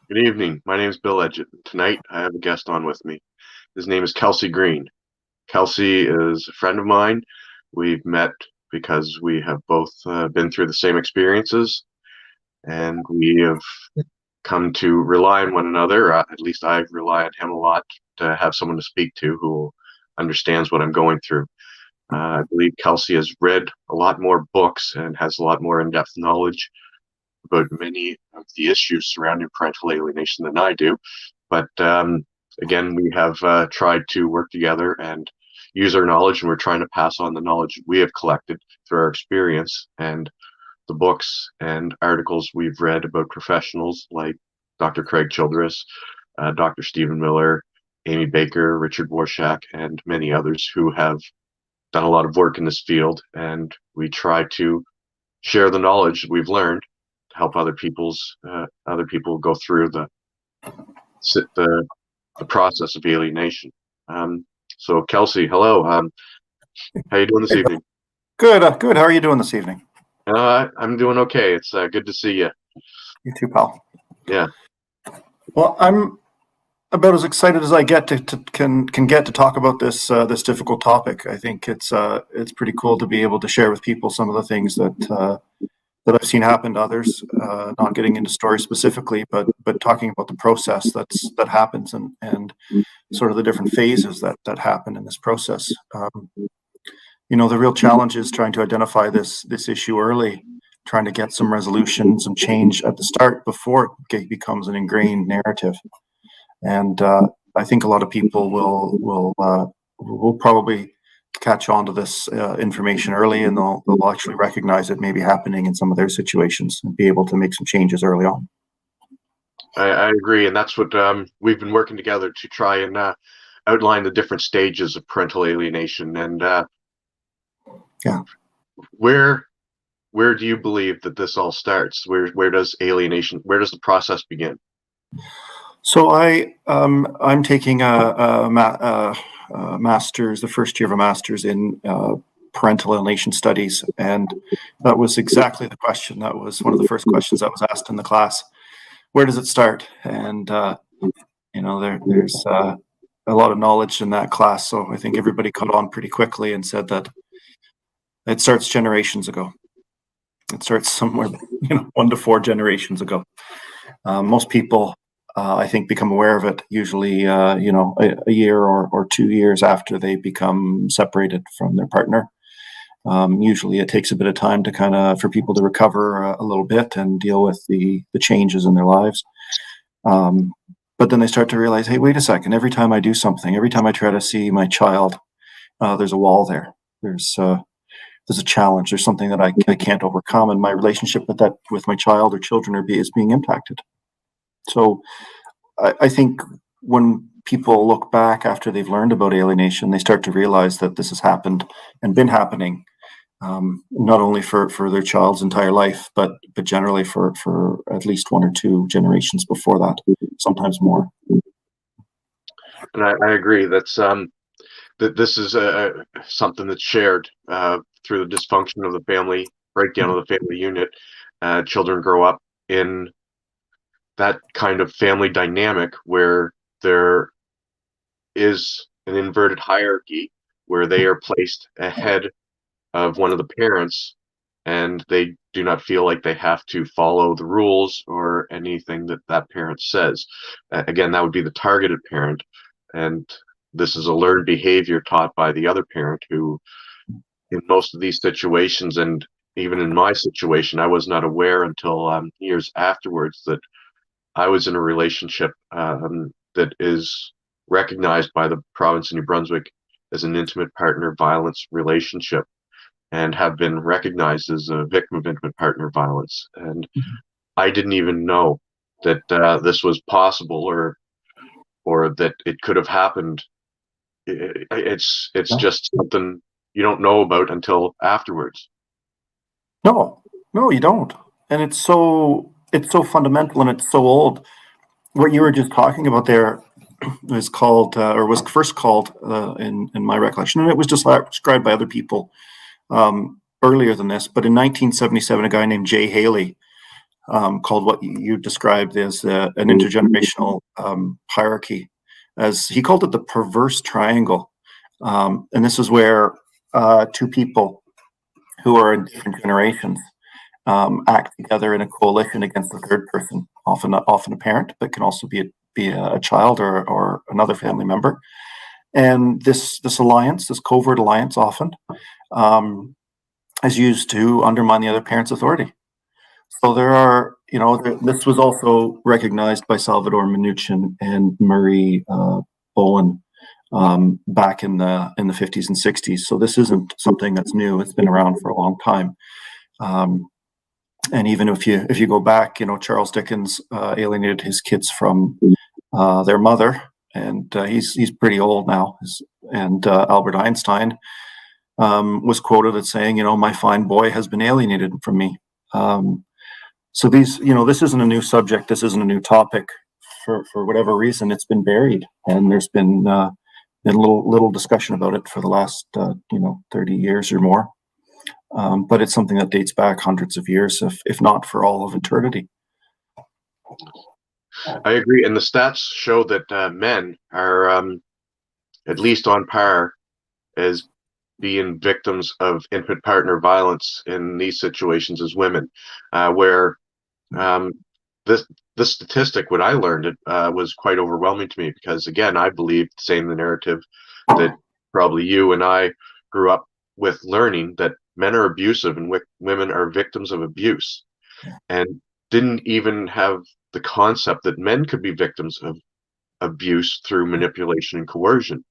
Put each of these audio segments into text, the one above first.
Good evening. My name is Bill Edgett. Tonight I have a guest on with me. His name is Kelsey Green. Kelsey is a friend of mine. We've met because we have both been through the same experiences, and we have come to rely on one another. At least I rely on him a lot to have someone to speak to who understands what I'm going through. I believe Kelsey has read a lot more books and has a lot more in-depth knowledge about many of the issues surrounding parental alienation than I do. But again, we have tried to work together and use our knowledge, and we're trying to pass on the knowledge we have collected through our experience and the books and articles we've read about professionals like Dr. Craig Childress, Dr. Stephen Miller, Amy Baker, Richard Warshak, and many others who have done a lot of work in this field. And we try to share the knowledge we've learned to help other people go through the process of alienation. So Kelsey, hello. How you doing this evening? Good, good. How are you doing this evening? I'm doing okay. It's good to see you. You too, pal. Yeah. Well, I'm about as excited as I get can get to talk about this difficult topic. I think it's pretty cool to be able to share with people some of the things that I've seen happen to others. Not getting into stories specifically, but talking about the process that happens and sort of the different phases that happen in this process. The real challenge is trying to identify this issue early, trying to get some resolution, some change at the start before it becomes an ingrained narrative. And I think a lot of people will probably catch on to this information early, and they'll actually recognize it may be happening in some of their situations and be able to make some changes early on. I agree, and that's what we've been working together to try and outline the different stages of parental alienation. And yeah, where do you believe that this all starts? Where does alienation? Where does the process begin? So I'm taking a master's, the first year of a master's in parental alienation studies, and that was exactly the question. That was one of the first questions that was asked in the class. Where does it start? And there's a lot of knowledge in that class, so I think everybody caught on pretty quickly and said that it starts generations ago. It starts somewhere, 1 to 4 generations ago. Most people, I think, become aware of it usually, a year or 2 years after they become separated from their partner. Usually it takes a bit of time for people to recover a little bit and deal with the changes in their lives. But then they start to realize, hey, wait a second, every time I do something, every time I try to see my child, there's a wall there. There's a challenge. There's something that I can't overcome, and my relationship with my child or children is being impacted. So I think when people look back after they've learned about alienation, they start to realize that this has happened and been happening, not only for their child's entire life, but generally for at least 1 or 2 generations before that, sometimes more. And I agree. That's that this is something that's shared through the dysfunction of the family, breakdown of the family unit. Children grow up in that kind of family dynamic where there is an inverted hierarchy where they are placed ahead of one of the parents, and they do not feel like they have to follow the rules or anything that parent says. Again, that would be the targeted parent, and this is a learned behavior taught by the other parent who, in most of these situations, and even in my situation, I was not aware until years afterwards that I was in a relationship that is recognized by the province of New Brunswick as an intimate partner violence relationship, and have been recognized as a victim of intimate partner violence. And I didn't even know that this was possible or that it could have happened. It's just something you don't know about until afterwards. No, you don't. And it's so fundamental, and it's so old. What you were just talking about there is called, or was first called, in my recollection, and it was described by other people earlier than this. But in 1977, a guy named Jay Haley called what you described as an intergenerational hierarchy, as he called it the perverse triangle. And this is where two people who are in different generations act together in a coalition against the third person, often a parent, but can also be a child or another family member. And this alliance, this covert alliance, often is used to undermine the other parent's authority. So there are, this was also recognized by Salvador Minuchin and Murray Bowen back in the 50s and 60s. So this isn't something that's new. It's been around for a long time. And even if you go back, Charles Dickens alienated his kids from their mother, and he's pretty old now. And Albert Einstein was quoted as saying, "My fine boy has been alienated from me." So these, this isn't a new subject. This isn't a new topic. For whatever reason, it's been buried, and there's been little discussion about it for the last 30 years or more. But it's something that dates back hundreds of years, if not for all of eternity. I agree, and the stats show that men are at least on par as being victims of intimate partner violence in these situations as women, where this statistic, what I learned, was quite overwhelming to me, because again, I believe the same narrative that probably you and I grew up with, learning that men are abusive and women are victims of abuse, and didn't even have the concept that men could be victims of abuse through manipulation and coercion,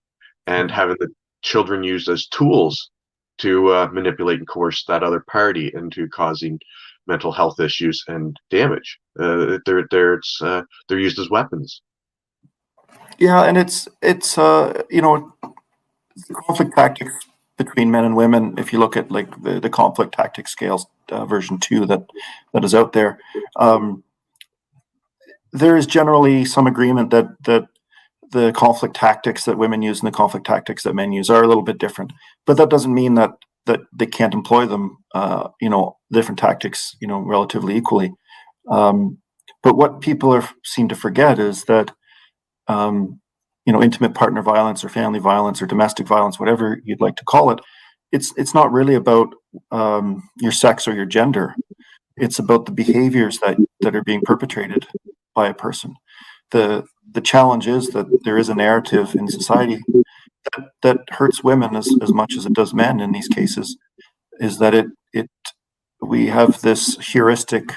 and having the children used as tools to manipulate and coerce that other party into causing mental health issues and damage. They're used as weapons. Yeah, and it's conflict tactics between men and women. If you look at like the conflict tactics scales version 2 that is out there, there is generally some agreement that the conflict tactics that women use and the conflict tactics that men use are a little bit different. But that doesn't mean that they can't employ them, different tactics, relatively equally. But what people seem to forget is that, intimate partner violence or family violence or domestic violence, whatever you'd like to call it, it's not really about your sex or your gender. It's about the behaviors that are being perpetrated by a person. The challenge is that there is a narrative in society that hurts women as much as it does men in these cases, is that we have this heuristic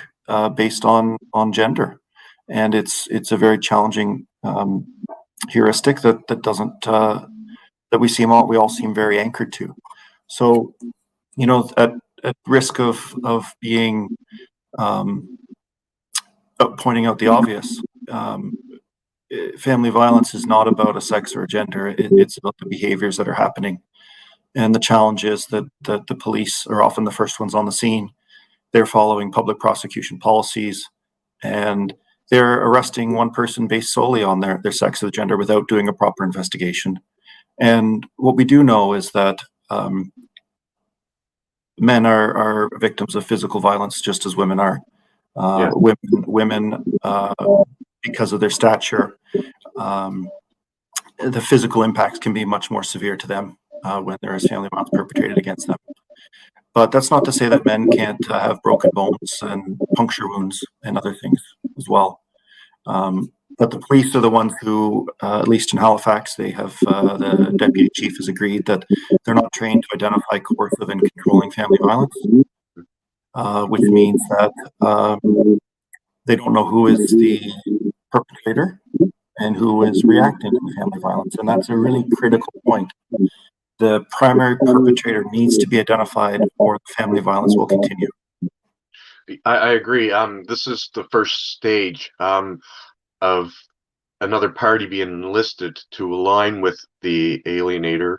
based on gender, and it's a very challenging heuristic that doesn't that we all seem very anchored to. So, at risk of being pointing out the obvious, family violence is not about a sex or a gender. It's about the behaviors that are happening. And the challenge is that the police are often the first ones on the scene. They're following public prosecution policies, and they're arresting one person based solely on their sex or gender without doing a proper investigation. And what we do know is that men are victims of physical violence just as women are. Yeah. Women, because of their stature, the physical impacts can be much more severe to them when there is family violence perpetrated against them. But that's not to say that men can't have broken bones and puncture wounds and other things as well. But the police are the ones who, at least in Halifax, they have the deputy chief has agreed that they're not trained to identify coercive and controlling family violence, which means that they don't know who is the perpetrator and who is reacting to the family violence. And that's a really critical point. The primary perpetrator needs to be identified, or the family violence will continue. I agree. This is the first stage of another party being enlisted to align with the alienator,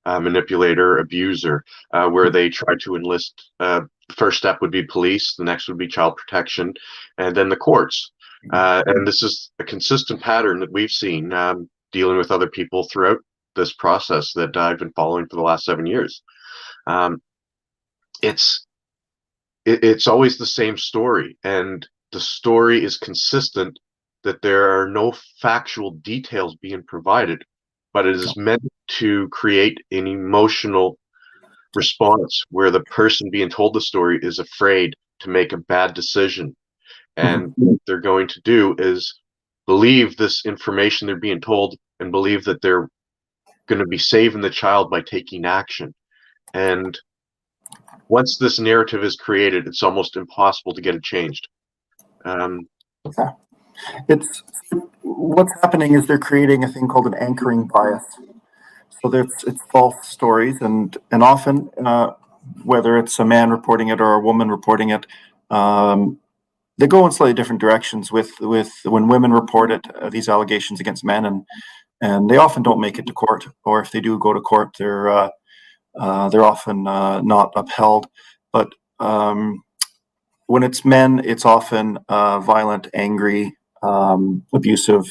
manipulator, abuser, where they try to enlist. The first step would be police, the next would be child protection, and then the courts. And this is a consistent pattern that we've seen dealing with other people throughout this process that I've been following for the last 7 years. It's always the same story, and the story is consistent, that there are no factual details being provided, but it is meant to create an emotional response where the person being told the story is afraid to make a bad decision. And what they're going to do is believe this information they're being told and believe that they're going to be saving the child by taking action. And once this narrative is created, it's almost impossible to get it changed. Yeah. It's what's happening is they're creating a thing called an anchoring bias. So it's false stories, and often whether it's a man reporting it or a woman reporting it, they go in slightly different directions. With when women report it, these allegations against men, and they often don't make it to court, or if they do go to court, they're often not upheld. But when it's men, it's often violent, angry, abusive.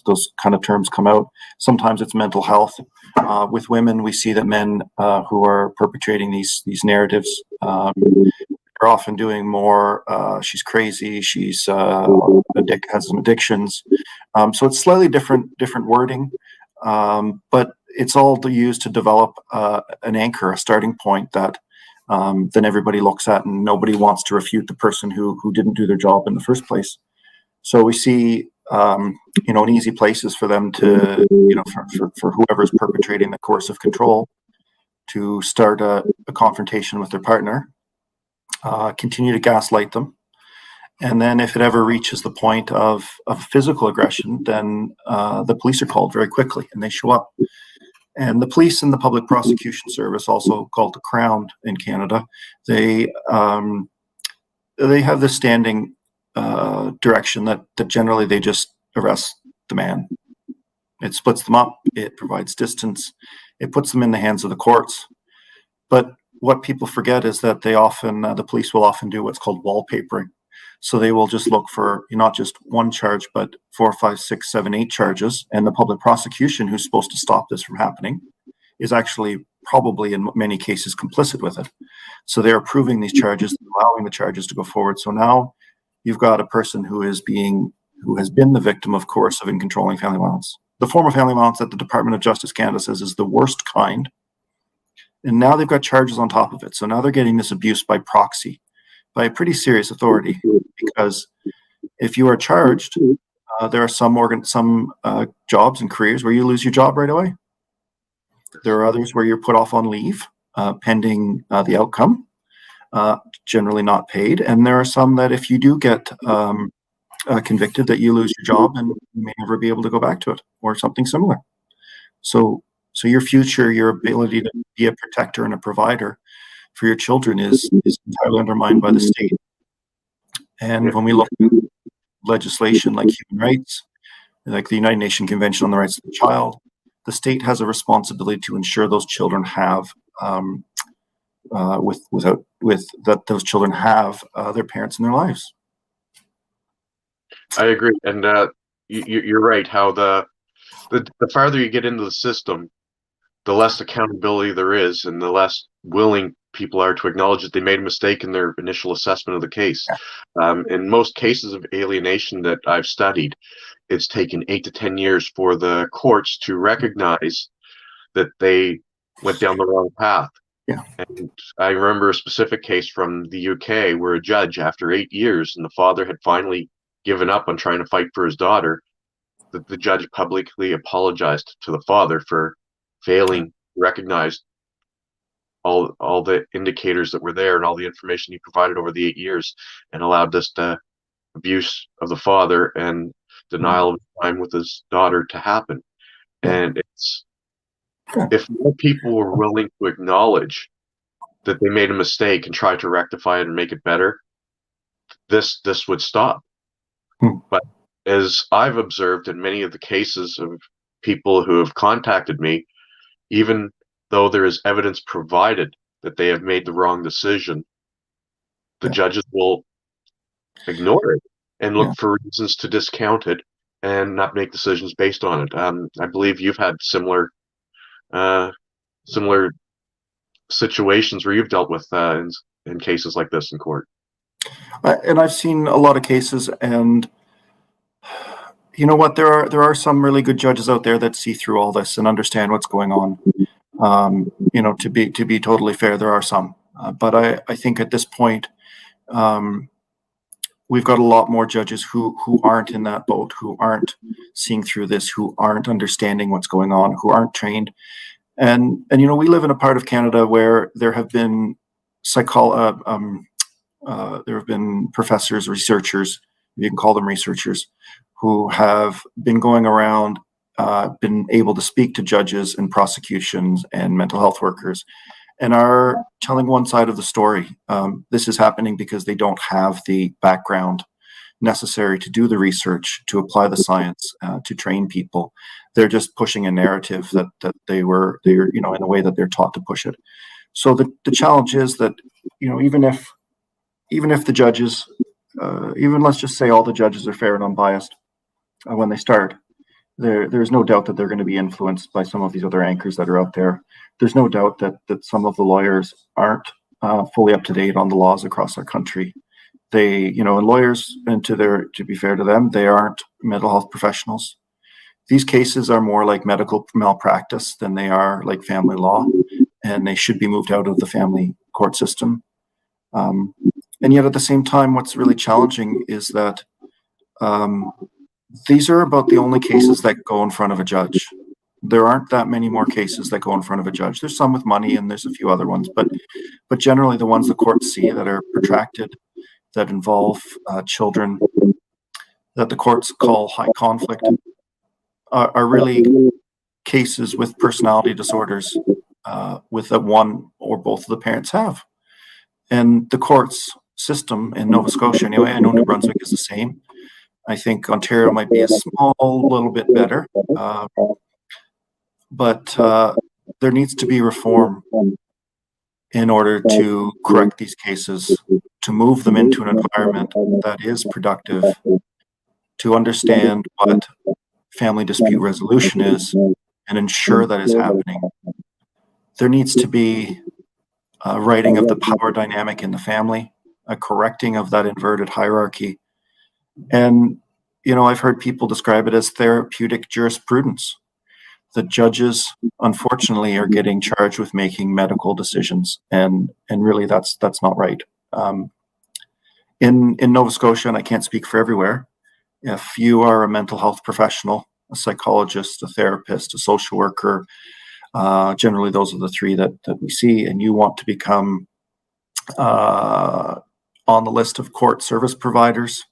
Those kind of terms come out. Sometimes it's mental health. With women, we see that men who are perpetrating these narratives are often doing more. She's crazy. She's has some addictions. So it's slightly different wording, but it's all used to develop an anchor, a starting point that then everybody looks at, and nobody wants to refute the person who didn't do their job in the first place. So we see, in easy places for them to, for whoever's perpetrating the coercive control, to start a confrontation with their partner, continue to gaslight them. And then if it ever reaches the point of physical aggression, then the police are called very quickly, and they show up. And the police and the Public Prosecution Service, also called the Crown in Canada, they have this standing direction that generally they just arrest the man. It splits them up. It provides distance. It puts them in the hands of the courts. But what people forget is that the police will often do what's called wallpapering. So they will just look for not just one charge, but 4, 5, 6, 7, 8 charges. And the public prosecution, who's supposed to stop this from happening, is actually probably in many cases complicit with it. So they're approving these charges, allowing the charges to go forward. So now you've got a person who has been the victim of coercive and controlling family violence. The form of family violence that the Department of Justice Canada says is the worst kind. And now they've got charges on top of it. So now they're getting this abuse by proxy, by a pretty serious authority, because if you are charged, there are some jobs and careers where you lose your job right away. There are others where you're put off on leave pending the outcome, generally not paid. And there are some that if you do get convicted, that you lose your job and you may never be able to go back to it, or something similar. So your future, your ability to be a protector and a provider for your children is entirely undermined by the state. And when we look at legislation like human rights, like the United Nations Convention on the Rights of the Child, the state has a responsibility to ensure those children have those children have their parents in their lives. I agree, and you're right. How the farther you get into the system, the less accountability there is, and the less willing people are to acknowledge that they made a mistake in their initial assessment of the case. In most cases of alienation that I've studied, it's taken 8 to 10 years for the courts to recognize that they went down the wrong path. Yeah. And I remember a specific case from the UK where a judge, after 8 years, and the father had finally given up on trying to fight for his daughter, the judge publicly apologized to the father for failing to recognize all the indicators that were there and all the information he provided over the 8 years, and allowed this abuse of the father and denial of time with his daughter to happen. And if more people were willing to acknowledge that they made a mistake and try to rectify it and make it better, this would stop. But as I've observed in many of the cases of people who have contacted me, even though there is evidence provided that they have made the wrong decision, the judges will ignore it and look for reasons to discount it and not make decisions based on it. I believe you've had similar situations where you've dealt with in cases like this in court. And I've seen a lot of cases, and you know what? There are some really good judges out there that see through all this and understand what's going on. To be totally fair, there are some, but I think at this point, um, we've got a lot more judges who aren't in that boat, who aren't seeing through this, who aren't understanding what's going on, who aren't trained. And we live in a part of Canada where there have been there have been professors, researchers, you can call them researchers, who have been going around, been able to speak to judges and prosecutions and mental health workers, and are telling one side of the story. This is happening because they don't have the background necessary to do the research, to apply the science, to train people. They're just pushing a narrative that they're in a way that they're taught to push it. So the challenge is that even if the judges, even let's just say all the judges are fair and unbiased when they start, there's no doubt that they're going to be influenced by some of these other anchors that are out there. There's no doubt that some of the lawyers aren't fully up to date on the laws across our country. And lawyers, and to be fair to them, they aren't mental health professionals. These cases are more like medical malpractice than they are like family law, and they should be moved out of the family court system. And yet, at the same time, what's really challenging is that um, these are about the only cases that go in front of a judge. There aren't that many more cases that go in front of a judge. There's some with money, and there's a few other ones, but generally, the ones the courts see that are protracted, that involve children, that the courts call high conflict, are really cases with personality disorders, with that one or both of the parents have. And the courts system in Nova Scotia, anyway, I know New Brunswick is the same. I think Ontario might be a small little bit better, but there needs to be reform in order to correct these cases, to move them into an environment that is productive, to understand what family dispute resolution is and ensure that is happening. There needs to be a writing of the power dynamic in the family, a correcting of that inverted hierarchy. And, I've heard people describe it as therapeutic jurisprudence. The judges, unfortunately, are getting charged with making medical decisions, and really that's not right. In Nova Scotia, and I can't speak for everywhere, if you are a mental health professional, a psychologist, a therapist, a social worker, generally those are the three that we see, and you want to become on the list of court service providers,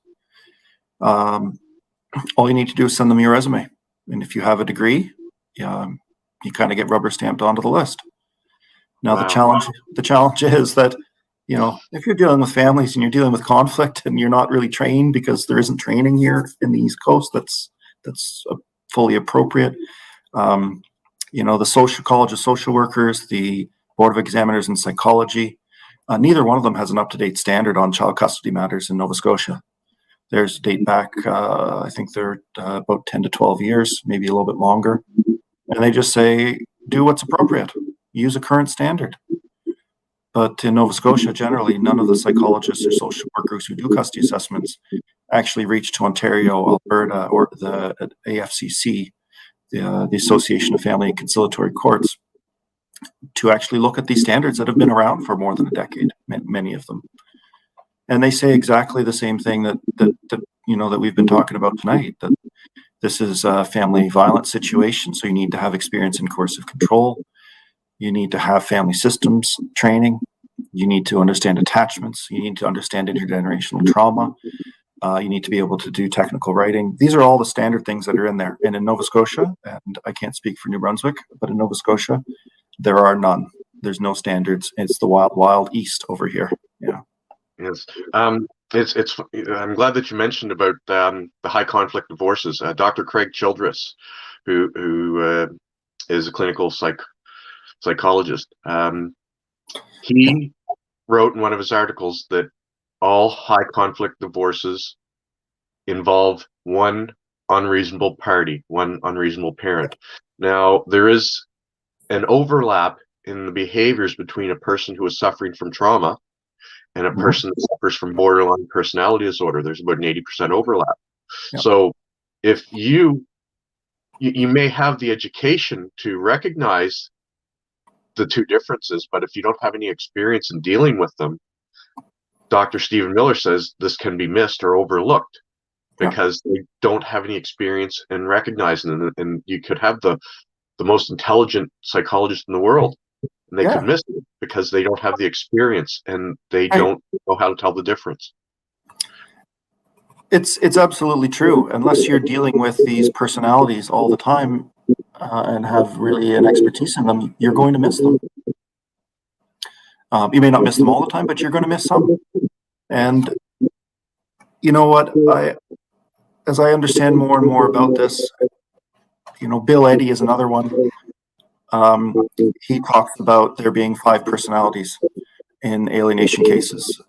all you need to do is send them your resume. And if you have a degree, you kind of get rubber stamped onto the list. Now, Wow. the challenge is that, if you're dealing with families and you're dealing with conflict and you're not really trained, because there isn't training here in the East Coast that's fully appropriate. The social college of social workers, the board of examiners in psychology, neither one of them has an up-to-date standard on child custody matters in Nova Scotia. Theirs date back, I think they're about 10 to 12 years, maybe a little bit longer. And they just say, do what's appropriate, use a current standard. But in Nova Scotia, generally, none of the psychologists or social workers who do custody assessments actually reach to Ontario, Alberta, or the AFCC, the Association of Family and Conciliatory Courts, to actually look at these standards that have been around for more than a decade, many of them. And they say exactly the same thing that we've been talking about tonight, that this is a family violence situation, so you need to have experience in coercive control. You need to have family systems training. You need to understand attachments. You need to understand intergenerational trauma. You need to be able to do technical writing. These are all the standard things that are in there. And in Nova Scotia, and I can't speak for New Brunswick, but in Nova Scotia, there are none. There's no standards. It's the wild, wild east over here. Yeah. Yes. It's. I'm glad that you mentioned about the high conflict divorces. Dr. Craig Childress, who is a clinical psychologist, he wrote in one of his articles that all high conflict divorces involve one unreasonable party, one unreasonable parent. Now, there is an overlap in the behaviors between a person who is suffering from trauma and a person that suffers from borderline personality disorder. There's about an 80% overlap. Yep. So if you may have the education to recognize the two differences, but if you don't have any experience in dealing with them, Dr. Stephen Miller says this can be missed or overlooked because they don't have any experience in recognizing them. And you could have the most intelligent psychologist in the world, and they could miss it because they don't have the experience and they don't know how to tell the difference. It's absolutely true. Unless you're dealing with these personalities all the time and have really an expertise in them, you're going to miss them. You may not miss them all the time, but you're going to miss some. And you know what? As I understand more and more about this, Bill Eddy is another one. He talks about there being 5 personalities in alienation cases.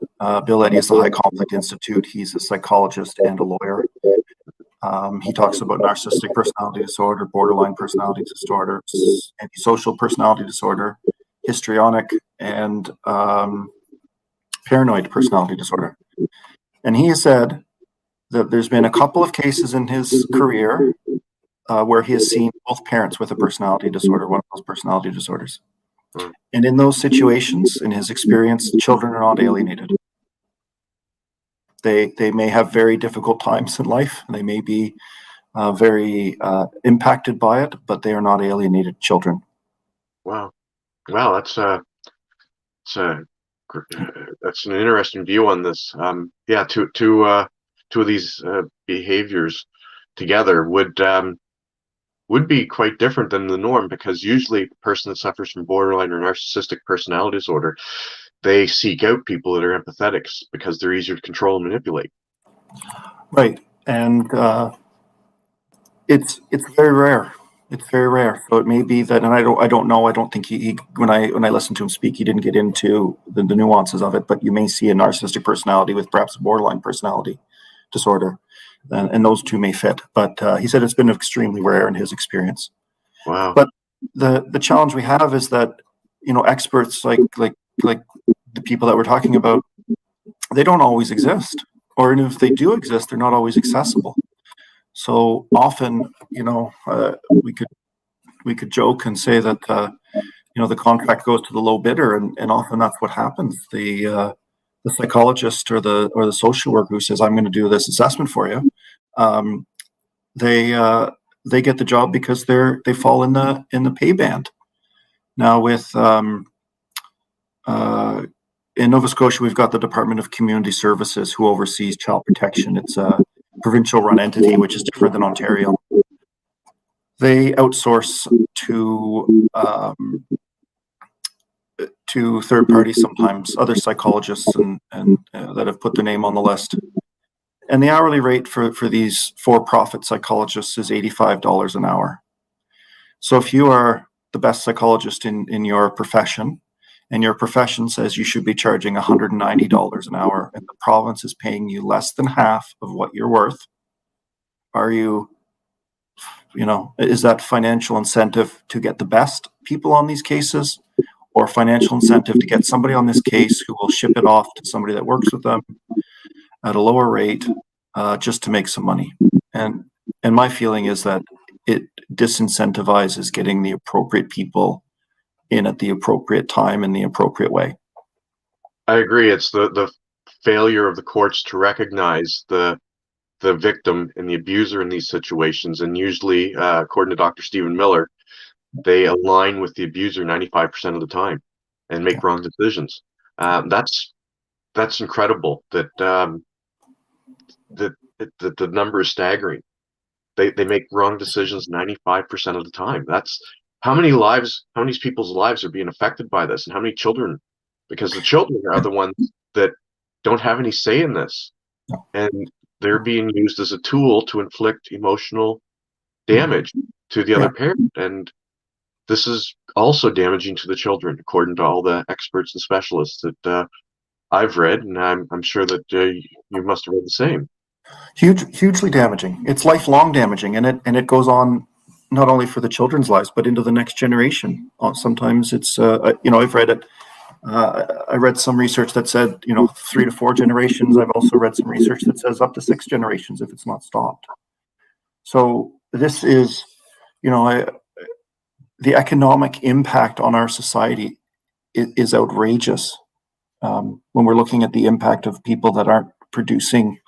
Bill Eddy is the High Conflict Institute. He's a psychologist and a lawyer. He talks about narcissistic personality disorder, borderline personality disorder, antisocial personality disorder, histrionic, and paranoid personality disorder. And he has said that there's been a couple of cases in his career where he has seen both parents with a personality disorder, one of those personality disorders. And in those situations, in his experience, children are not alienated. They may have very difficult times in life. They may be very impacted by it, but they are not alienated children. Wow, that's an interesting view on this. Two of these behaviors together would be quite different than the norm, because usually a person that suffers from borderline or narcissistic personality disorder, they seek out people that are empathetic because they're easier to control and manipulate. Right, and it's very rare. It's very rare. So it may be that, and I don't know. I don't think he when I listened to him speak, he didn't get into the nuances of it. But you may see a narcissistic personality with perhaps a borderline personality disorder, and those two may fit. But he said it's been extremely rare in his experience. Wow. But the challenge we have is that experts like the people that we're talking about, they don't always exist, or if they do exist, they're not always accessible. So often, we could joke and say that the contract goes to the low bidder, and often that's what happens. The psychologist or the social worker who says, "I'm going to do this assessment for you," they get the job because they fall in the pay band. Now with in Nova Scotia, we've got the Department of Community Services who oversees child protection. It's a provincial-run entity, which is different than Ontario. They outsource to third parties sometimes, other psychologists and that have put their name on the list. And the hourly rate for these for-profit psychologists is $85 an hour. So if you are the best psychologist in your profession, and your profession says you should be charging $190 an hour, and the province is paying you less than half of what you're worth, is that financial incentive to get the best people on these cases, or financial incentive to get somebody on this case who will ship it off to somebody that works with them at a lower rate just to make some money? And my feeling is that it disincentivizes getting the appropriate people in at the appropriate time in the appropriate way. I agree. It's the failure of the courts to recognize the victim and the abuser in these situations, and usually, according to Dr. Stephen Miller, they align with the abuser 95% of the time and make wrong decisions. That's incredible. That the number is staggering. They make wrong decisions 95% of the time. That's how many people's lives are being affected by this, and how many children, because the children are the ones that don't have any say in this, and they're being used as a tool to inflict emotional damage to the other parent. And this is also damaging to the children, according to all the experts and specialists that I've read, and I'm sure that you must have read the same. Hugely damaging. It's lifelong damaging, and it goes on not only for the children's lives, but into the next generation. Sometimes it's I've read it I read some research that said, 3 to 4 generations. I've also read some research that says up to 6 generations if it's not stopped. So this is, the economic impact on our society is outrageous. When we're looking at the impact of people that aren't producing,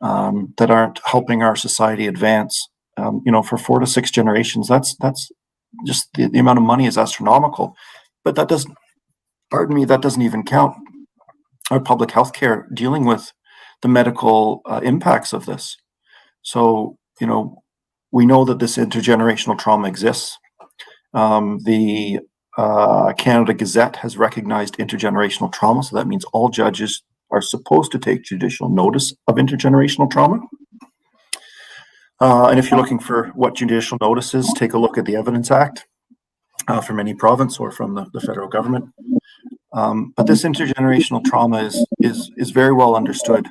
that aren't helping our society advance, for 4 to 6 generations, that's just the amount of money is astronomical. But that doesn't, that doesn't even count our public health care dealing with the medical impacts of this. So, we know that this intergenerational trauma exists. The Canada Gazette has recognized intergenerational trauma, so that means all judges are supposed to take judicial notice of intergenerational trauma. And if you're looking for what judicial notice is, take a look at the Evidence Act from any province or from the federal government. But this intergenerational trauma is very well understood.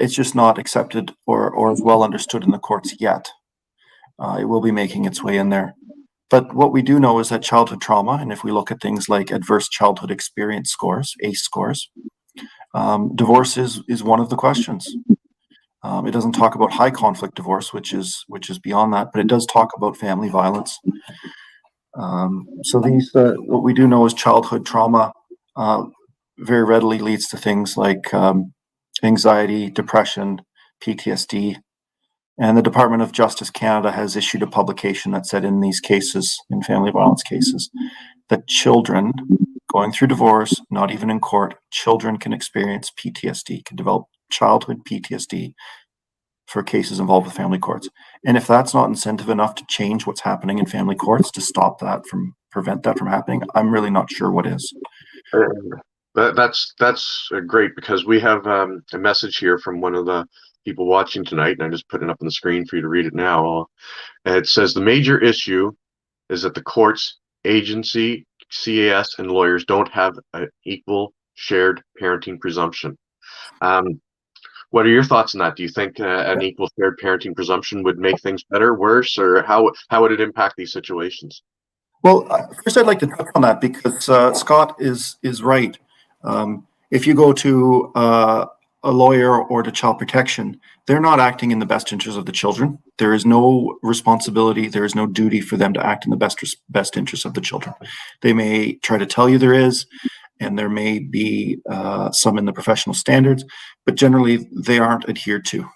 It's just not accepted or as well understood in the courts yet. It will be making its way in there. But what we do know is that childhood trauma, and if we look at things like adverse childhood experience scores, ACE scores, divorce is one of the questions. It doesn't talk about high conflict divorce, which is beyond that, but it does talk about family violence. So these, what we do know is childhood trauma very readily leads to things like anxiety, depression, PTSD. And the Department of Justice Canada has issued a publication that said in these cases, in family violence cases, that children going through divorce, not even in court, children can experience PTSD, can develop childhood PTSD for cases involved with family courts. And if that's not incentive enough to change what's happening in family courts, to stop that, prevent that from happening, I'm really not sure what is. That's great, because we have a message here from one of the people watching tonight, and I just put it up on the screen for you to read it now. It says the major issue is that the courts, agency, CAS, and lawyers don't have an equal shared parenting presumption. What are your thoughts on that? Do you think an equal shared parenting presumption would make things better, worse, or how would it impact these situations? Well, first I'd like to touch on that because Scott is right. If you go to a lawyer or to child protection, they're not acting in the best interest of the children. There is no responsibility, there is no duty for them to act in the best interest of the children. They may try to tell you there is, and there may be some in the professional standards, but generally they aren't adhered to.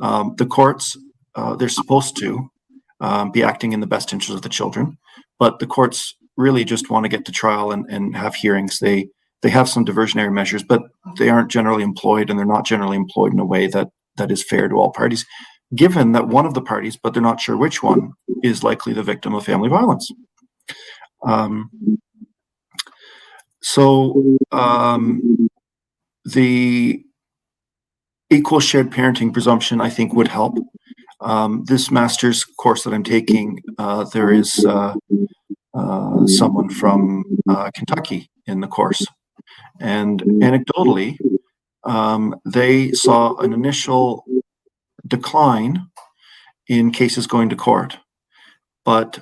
The courts, they're supposed to be acting in the best interest of the children, but the courts really just want to get to trial and have hearings. They have some diversionary measures, but they aren't generally employed, and they're not generally employed in a way that is fair to all parties, given that one of the parties, but they're not sure which one, is likely the victim of family violence. The equal shared parenting presumption, I think, would help. This master's course that I'm taking, there is someone from Kentucky in the course. And anecdotally, they saw an initial decline in cases going to court, but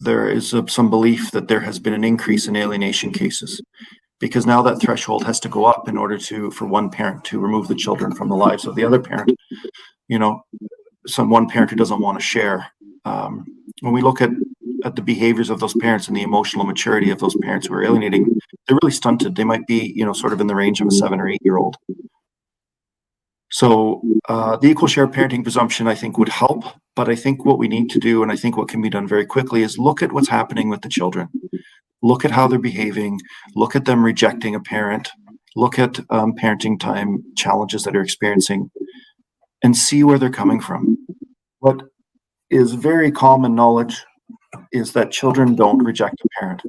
there is some belief that there has been an increase in alienation cases, because now that threshold has to go up in order for one parent to remove the children from the lives of the other parent. One parent who doesn't want to share. When we look at the behaviors of those parents and the emotional maturity of those parents who are alienating, they're really stunted. They might be, sort of in the range of a 7 or 8 year old. So the equal share parenting presumption, I think, would help. But I think what we need to do, and I think what can be done very quickly, is look at what's happening with the children. Look at how they're behaving. Look at them rejecting a parent. Look at parenting time challenges that they're experiencing, and see where they're coming from. What is very common knowledge is that children don't reject a parent,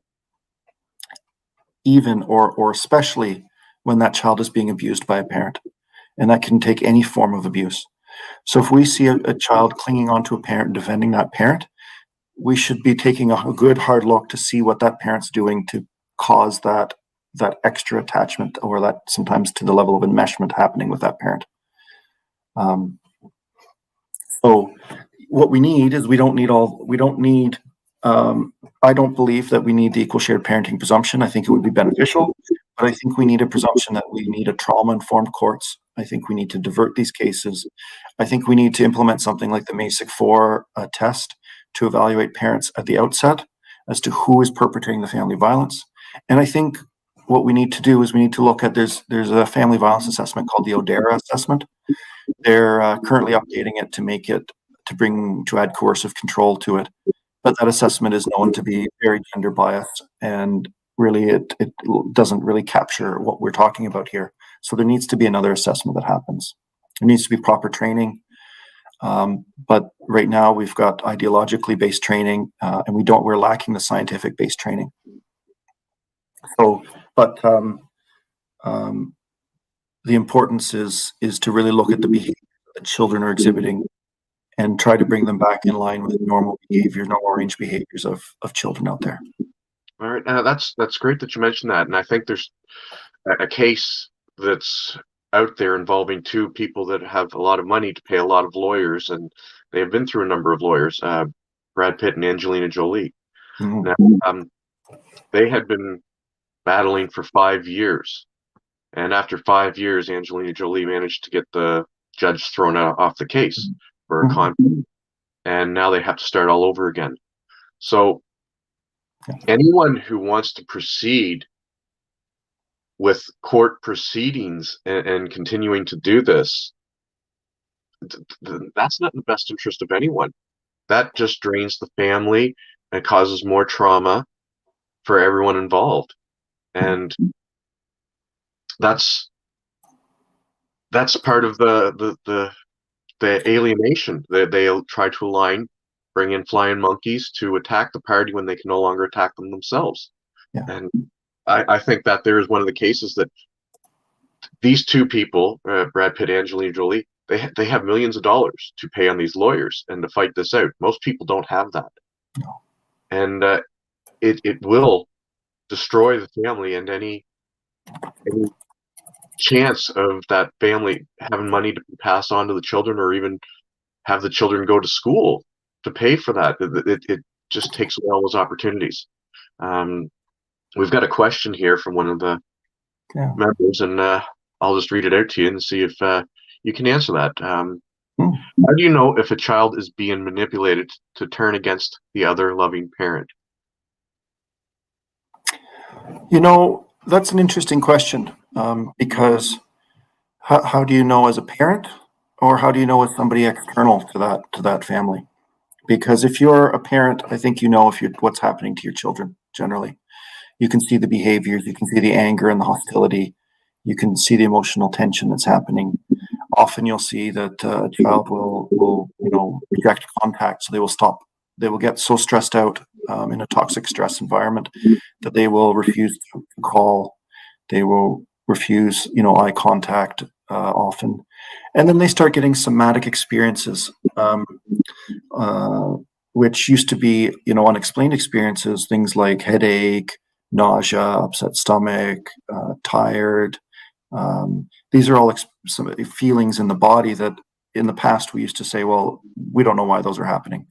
even or especially when that child is being abused by a parent. And that can take any form of abuse. So if we see a child clinging onto a parent and defending that parent, we should be taking a good hard look to see what that parent's doing to cause that extra attachment, or that sometimes to the level of enmeshment happening with that parent. So what we need is we don't need I don't believe that we need the equal shared parenting presumption. I think it would be beneficial, but I think we need a presumption that we need a trauma-informed courts. I think we need to divert these cases. I think we need to implement something like the MASIC-4 test to evaluate parents at the outset as to who is perpetrating the family violence. And I think what we need to do is we need to look at, there's a family violence assessment called the ODERA assessment. They're currently updating it to make it, to add coercive control to it. But that assessment is known to be very gender biased, and really it doesn't really capture what we're talking about here. So there needs to be another assessment that happens. There needs to be proper training. But right now we've got ideologically based training, and we're lacking the scientific based training. So, but the importance is to really look at the behavior that children are exhibiting and try to bring them back in line with normal behavior, normal range behaviors of children out there. All right, that's great that you mentioned that, and I think there's a case that's out there involving two people that have a lot of money to pay a lot of lawyers, and they have been through a number of lawyers, Brad Pitt and Angelina Jolie. Mm-hmm. Now, they had been battling for 5 years, and after 5 years, Angelina Jolie managed to get the judge thrown off the case for a conflict, and now they have to start all over again. So anyone who wants to proceed with court proceedings and continuing to do this, that's not in the best interest of anyone. That just drains the family and causes more trauma for everyone involved. And that's part of the alienation. They'll try to bring in flying monkeys to attack the party when they can no longer attack them themselves. Yeah. And I think that there is one of the cases that these two people, Brad Pitt, Angelina Jolie, they have millions of dollars to pay on these lawyers and to fight this out. Most people don't have that. No. And it will destroy the family and any chance of that family having money to pass on to the children, or even have the children go to school to pay for that. It just takes away all those opportunities. We've got a question here from one of the members, and I'll just read it out to you and see if you can answer that. How do you know if a child is being manipulated to turn against the other loving parent? You know, that's an interesting question, because how do you know as a parent, or how do you know as somebody external to that family? Because if you're a parent, I think you know what's happening to your children generally. You can see the behaviors, you can see the anger and the hostility, you can see the emotional tension that's happening. Often you'll see that a child will reject contact, so they will get so stressed out in a toxic stress environment that they will refuse to call, they will refuse eye contact often, and then they start getting somatic experiences, which used to be unexplained experiences, things like headache, nausea, upset stomach, tired. These are all some feelings in the body that in the past we used to say, well, we don't know why those are happening.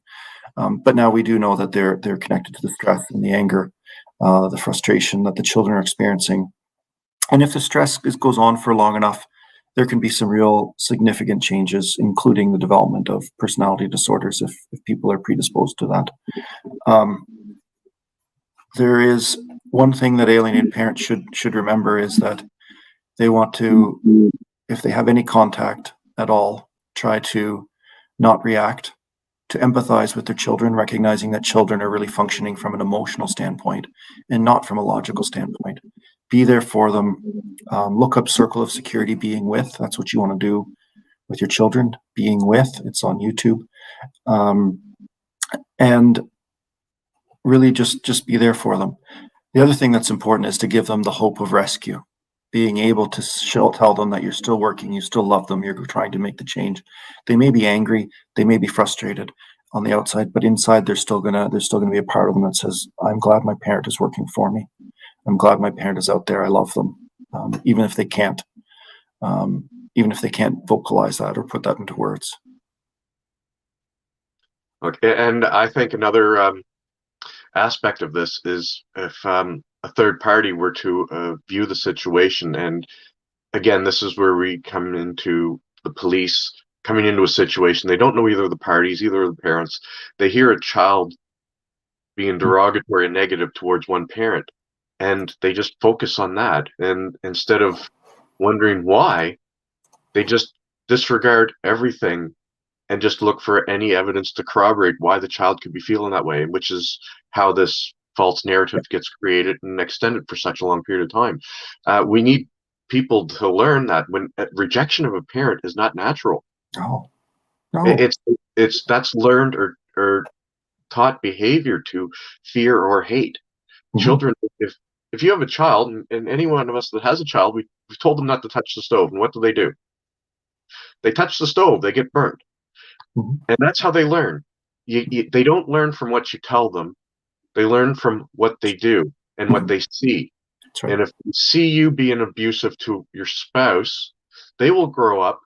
But now we do know that they're connected to the stress and the anger, the frustration that the children are experiencing. And if the stress goes on for long enough, there can be some real significant changes, including the development of personality disorders if people are predisposed to that. There is one thing that alienated parents should remember, is that they want to, if they have any contact at all, try to not react, to empathize with their children, recognizing that children are really functioning from an emotional standpoint and not from a logical standpoint. Be there for them. Look up Circle of Security, Being With. That's what you want to do with your children. Being With. It's on YouTube. And really just be there for them. The other thing that's important is to give them the hope of rescue. Being able to tell them that you're still working, you still love them, you're trying to make the change. They may be angry, they may be frustrated on the outside, but inside there's still gonna be a part of them that says, I'm glad my parent is working for me. I'm glad my parent is out there. I love them, even if they can't vocalize that or put that into words. Okay, and I think another aspect of this is if a third party were to view the situation, and again, this is where we come into the police coming into a situation. They don't know either of the parties, either of the parents. They hear a child being derogatory and negative towards one parent, and they just focus on that. And instead of wondering why, they just disregard everything and just look for any evidence to corroborate why the child could be feeling that way, which is how this false narrative gets created and extended for such a long period of time. We need people to learn that when rejection of a parent is not natural. No, no. It's that's learned or taught behavior to fear or hate. Children, if you have a child, and any one of us that has a child, we've told them not to touch the stove, and what do? They touch the stove, they get burned. And that's how they learn. They don't learn from what you tell them. They learn from what they do and what they see. That's right. And if they see you being abusive to your spouse, they will grow up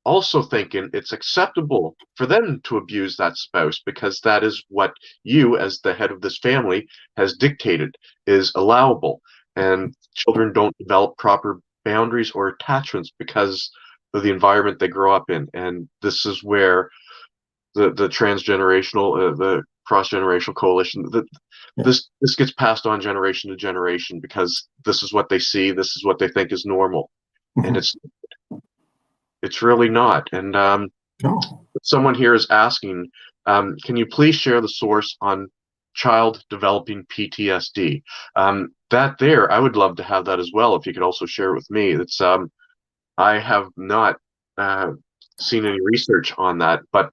also thinking it's acceptable for them to abuse that spouse because that is what you, as the head of this family, has dictated is allowable. And children don't develop proper boundaries or attachments because of the environment they grow up in. And this is where the transgenerational, the cross-generational coalition, this gets passed on generation to generation because this is what they see, this is what they think is normal, and it's really not. And someone here is asking, can you please share the source on child developing PTSD? That there, I would love to have that as well. If you could also share it with me. It's I have not seen any research on that, but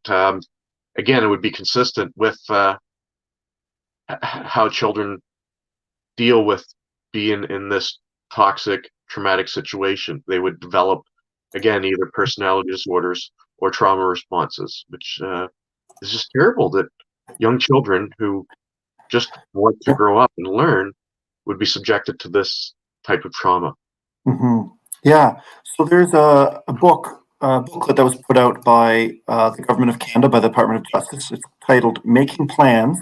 again, it would be consistent with how children deal with being in this toxic, traumatic situation. They would develop, again, either personality disorders or trauma responses, which is just terrible that young children who just want to grow up and learn would be subjected to this type of trauma. Yeah. So there's a booklet that was put out by the Government of Canada, by the Department of Justice. It's titled Making Plans,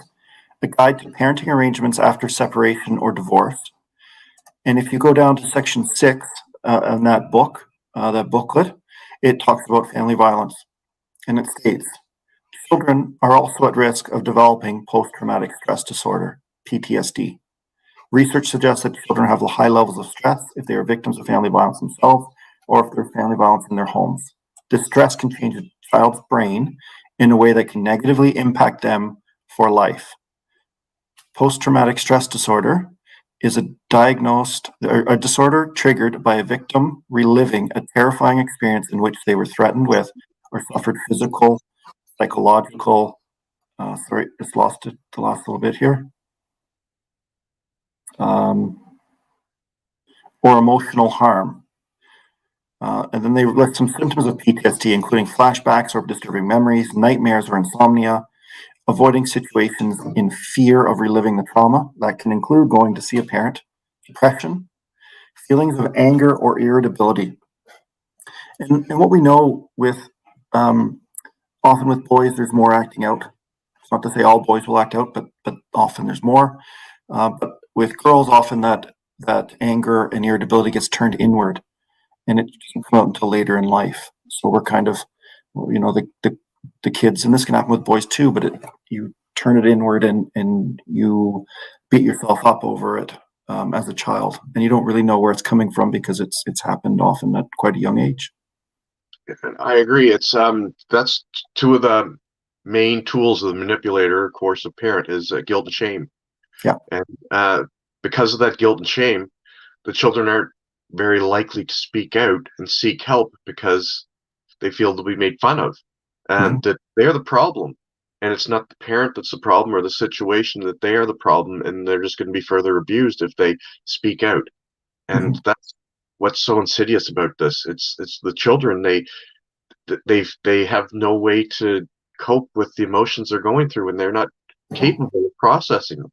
A Guide to Parenting Arrangements After Separation or Divorce. And if you go down to section 6 in that book, that booklet, it talks about family violence. And it states, children are also at risk of developing post-traumatic stress disorder, PTSD. Research suggests that children have high levels of stress if they are victims of family violence themselves or if there's family violence in their homes. This stress can change a child's brain in a way that can negatively impact them for life. Post-traumatic stress disorder is a disorder triggered by a victim reliving a terrifying experience in which they were threatened with or suffered physical, psychological, just lost the last little bit here. Or emotional harm. And then they list some symptoms of PTSD, including flashbacks or disturbing memories, nightmares or insomnia, avoiding situations in fear of reliving the trauma. That can include going to see a parent, depression, feelings of anger or irritability. And what we know with, often with boys, there's more acting out. It's not to say all boys will act out, but often there's more. But with girls, often that anger and irritability gets turned inward, and it doesn't come out until later in life. So we're kind of, the kids, and this can happen with boys too, but you turn it inward and you beat yourself up over it as a child, and you don't really know where it's coming from because it's happened often at quite a young age. I agree. It's that's two of the main tools of the manipulator, of course, of parent is guilt and shame. Yeah. And because of that guilt and shame, the children aren't very likely to speak out and seek help because they feel they'll be made fun of and that they're the problem. And it's not the parent that's the problem or the situation, that they are the problem, and they're just going to be further abused if they speak out. And that's what's so insidious about this. It's the children, they have no way to cope with the emotions they're going through, and they're not capable of processing them.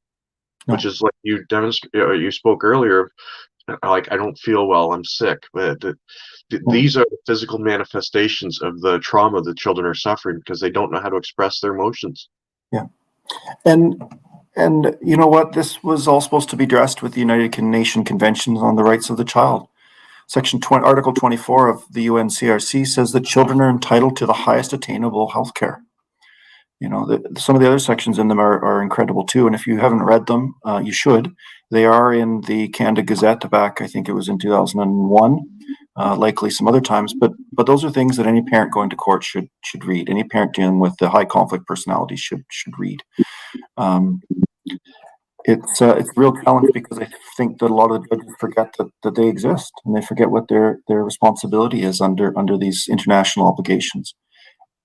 Which is like you demonstrated, you spoke earlier of, like, I don't feel well, I'm sick. These are the physical manifestations of the trauma that children are suffering because they don't know how to express their emotions. Yeah, and And you know what? This was all supposed to be addressed with the United Nations Convention on the Rights of the Child. Section 20, Article 24 of the UNCRC says that children are entitled to the highest attainable health care. You know, some of the other sections in them are incredible too. And if you haven't read them, you should. They are in the Canada Gazette back, I think it was in 2001, likely some other times. But those are things that any parent going to court should read. Any parent dealing with the high conflict personality should read. It's a real challenge because I think that a lot of the judges forget that they exist, and they forget what their responsibility is under these international obligations.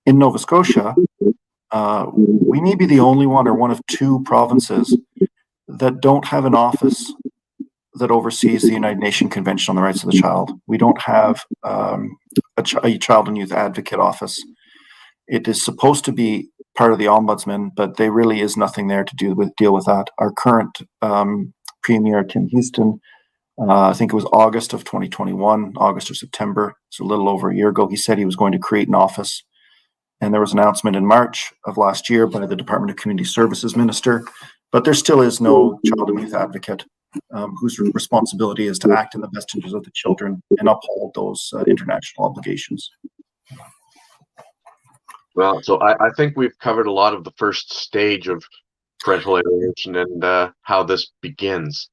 In Nova Scotia, we may be the only one or one of two provinces that don't have an office that oversees the United Nations Convention on the Rights of the Child. We don't have a child and youth advocate office. It is supposed to be part of the ombudsman, but there really is nothing there to deal with that. Our current premier, Tim Houston, I think it was August of 2021, August or September, so a little over a year ago, he said he was going to create an office. And there was an announcement in March of last year by the Department of Community Services Minister, but there still is no child and youth advocate whose responsibility is to act in the best interest of the children and uphold those international obligations. Well, so I think we've covered a lot of the first stage of parental alienation and how this begins.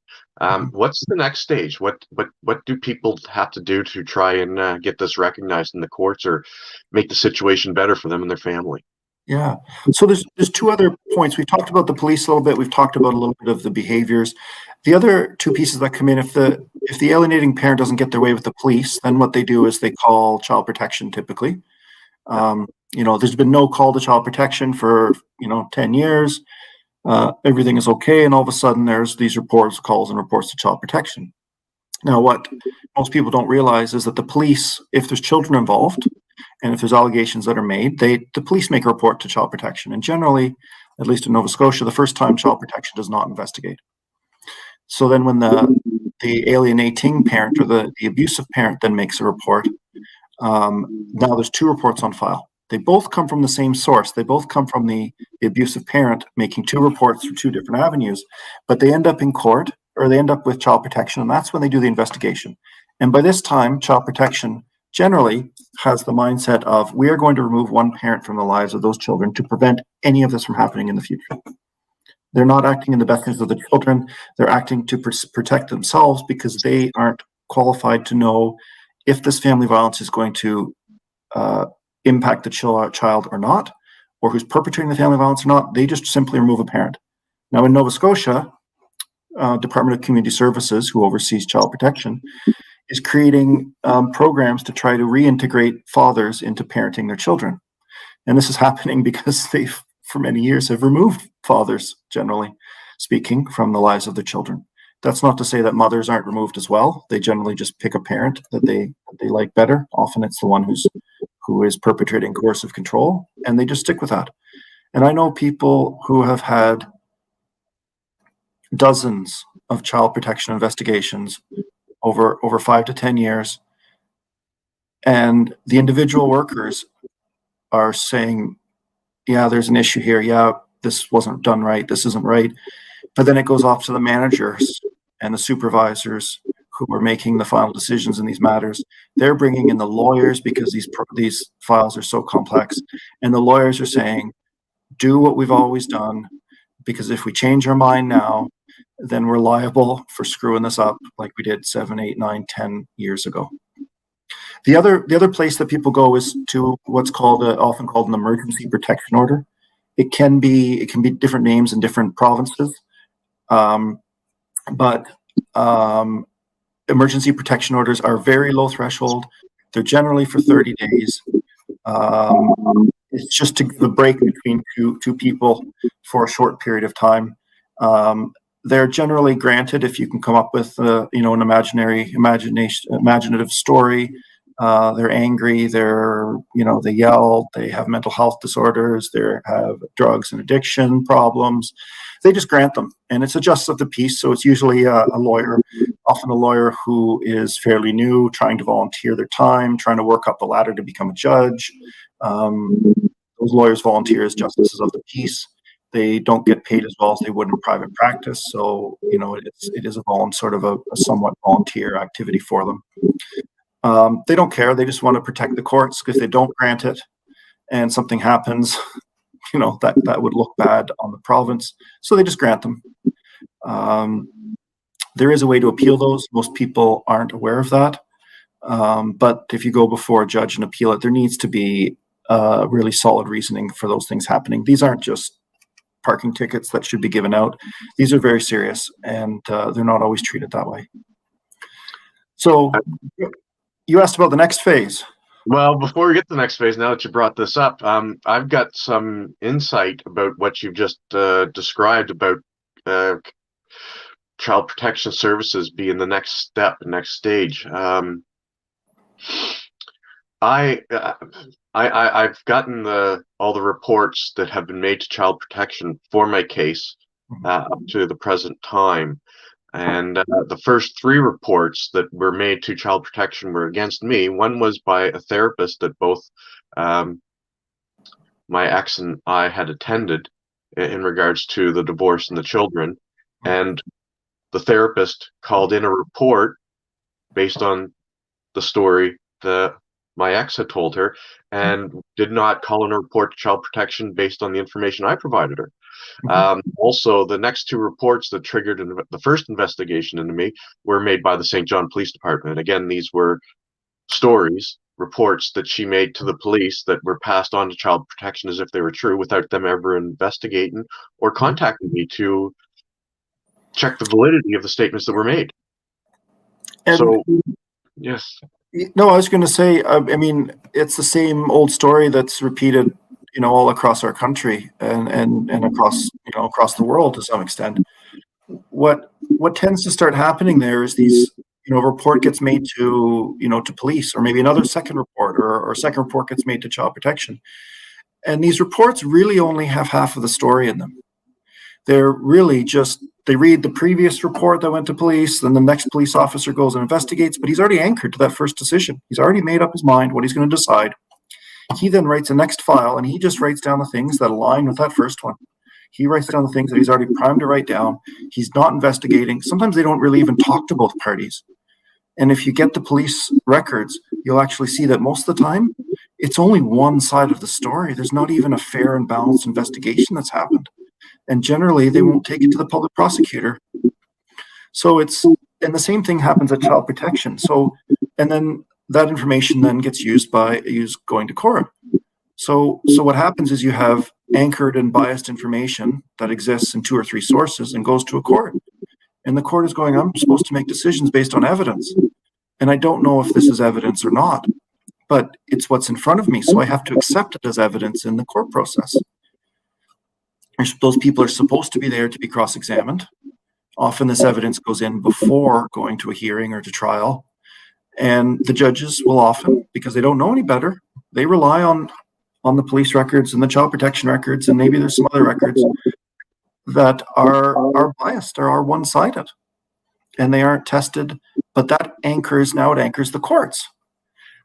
What's the next stage? What do people have to do to try and get this recognized in the courts or make the situation better for them and their family? Yeah. So there's two other points. We've talked about the police a little bit. We've talked about a little bit of the behaviors. The other two pieces that come in, if the alienating parent doesn't get their way with the police, then what they do is they call child protection typically. There's been no call to child protection for 10 years. Everything is okay, and all of a sudden there's these calls and reports to child protection. Now, what most people don't realize is that the police, if there's children involved, and if there's allegations that are made, the police make a report to child protection. And generally, at least in Nova Scotia, the first time child protection does not investigate. So then when the alienating parent or the abusive parent then makes a report, now there's two reports on file. They both come from the same source. They both come from the abusive parent making two reports through two different avenues, but they end up in court or they end up with child protection, and that's when they do the investigation. And by this time, child protection generally has the mindset of, we are going to remove one parent from the lives of those children to prevent any of this from happening in the future. They're not acting in the best interest of the children. They're acting to protect themselves because they aren't qualified to know if this family violence is going to impact the child or not, or who's perpetrating the family violence or not. They just simply remove a parent. Now in Nova Scotia, Department of Community Services, who oversees child protection, is creating programs to try to reintegrate fathers into parenting their children. And this is happening because they, for many years, have removed fathers, generally speaking, from the lives of their children. That's not to say that mothers aren't removed as well. They generally just pick a parent that they like better. Often it's the one who is perpetrating coercive control, and they just stick with that. And I know people who have had dozens of child protection investigations over 5 to 10 years, and the individual workers are saying, yeah, there's an issue here. Yeah, this wasn't done right. This isn't right. But then it goes off to the managers and the supervisors who are making the final decisions in these matters. They're bringing in the lawyers because these files are so complex. And the lawyers are saying, do what we've always done, because if we change our mind now, then we're liable for screwing this up like we did 7, 8, 9, 10 years ago. The other place that people go is to what's called often called an emergency protection order. It can be different names in different provinces, but emergency protection orders are very low threshold. They're generally for 30 days. It's just to give a break between two people for a short period of time. They're generally granted if you can come up with an imaginative story. They're angry. They yell. They have mental health disorders. They have drugs and addiction problems. They just grant them, and it's a justice of the peace. So it's usually a lawyer, often a lawyer who is fairly new, trying to volunteer their time, trying to work up the ladder to become a judge. Those lawyers volunteer as justices of the peace, They don't get paid as well as they would in private practice. So, it is sort of a somewhat volunteer activity for them. They don't care. They just want to protect the courts, because if they don't grant it and something happens, that would look bad on the province. So they just grant them. There is a way to appeal those. Most people aren't aware of that. But if you go before a judge and appeal it, there needs to be really solid reasoning for those things happening. These aren't just parking tickets that should be given out. These are very serious, and they're not always treated that way. So you asked about the next phase. Well, before we get to the next phase, now that you brought this up, I've got some insight about what you've just described about child protection services being the next step, next stage. I've gotten all the reports that have been made to child protection for my case up to the present time. And the first 3 reports that were made to child protection were against me. One was by a therapist that both my ex and I had attended in regards to the divorce and the children. And the therapist called in a report based on the story that my ex had told her, and did not call in a report to child protection based on the information I provided her. Also, the next 2 reports that triggered the first investigation into me were made by the St. John Police Department. Again, these were reports that she made to the police that were passed on to child protection as if they were true, without them ever investigating or contacting me to check the validity of the statements that were made. And so, yes. No, I was going to say, I mean, it's the same old story that's repeated, all across our country and across, across the world to some extent. What tends to start happening there is these, a report gets made to, to police, or maybe another second report, or a second report gets made to child protection. And these reports really only have half of the story in them. They're really just, they read the previous report that went to police, then the next police officer goes and investigates, but he's already anchored to that first decision. He's already made up his mind what he's going to decide. He then writes a next file, and he just writes down the things that align with that first one. He writes down the things that he's already primed to write down. He's not investigating. Sometimes they don't really even talk to both parties. And if you get the police records, you'll actually see that most of the time, it's only one side of the story. There's not even a fair and balanced investigation that's happened. And generally, they won't take it to the public prosecutor. So and the same thing happens at child protection. So, and then that information then gets used going to court. So what happens is you have anchored and biased information that exists in 2 or 3 sources and goes to a court. And the court is going, I'm supposed to make decisions based on evidence. And I don't know if this is evidence or not, but it's what's in front of me. So I have to accept it as evidence in the court process. Those people are supposed to be there to be cross-examined. Often this evidence goes in before going to a hearing or to trial. And the judges will often, because they don't know any better, they rely on the police records and the child protection records, and maybe there's some other records that are biased or are one-sided. And they aren't tested, but that anchors the courts.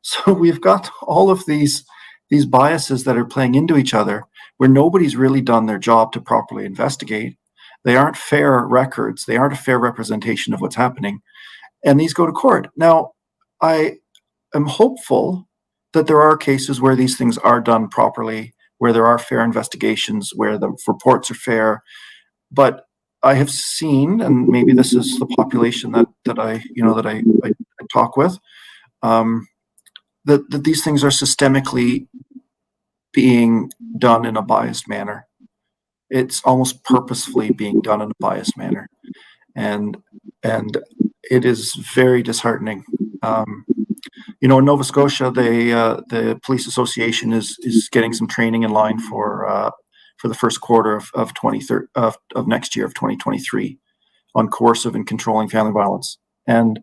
So we've got all of these biases that are playing into each other, where nobody's really done their job to properly investigate. They aren't fair records. They aren't a fair representation of what's happening. And these go to court. Now, I am hopeful that there are cases where these things are done properly, where there are fair investigations, where the reports are fair. But I have seen, and maybe this is the population that I talk with, that these things are systemically being done in a biased manner. It's almost purposefully being done in a biased manner, and it is very disheartening. In Nova Scotia, the police association is getting some training in line for the first quarter of next year, of 2023, on coercive and controlling family violence, and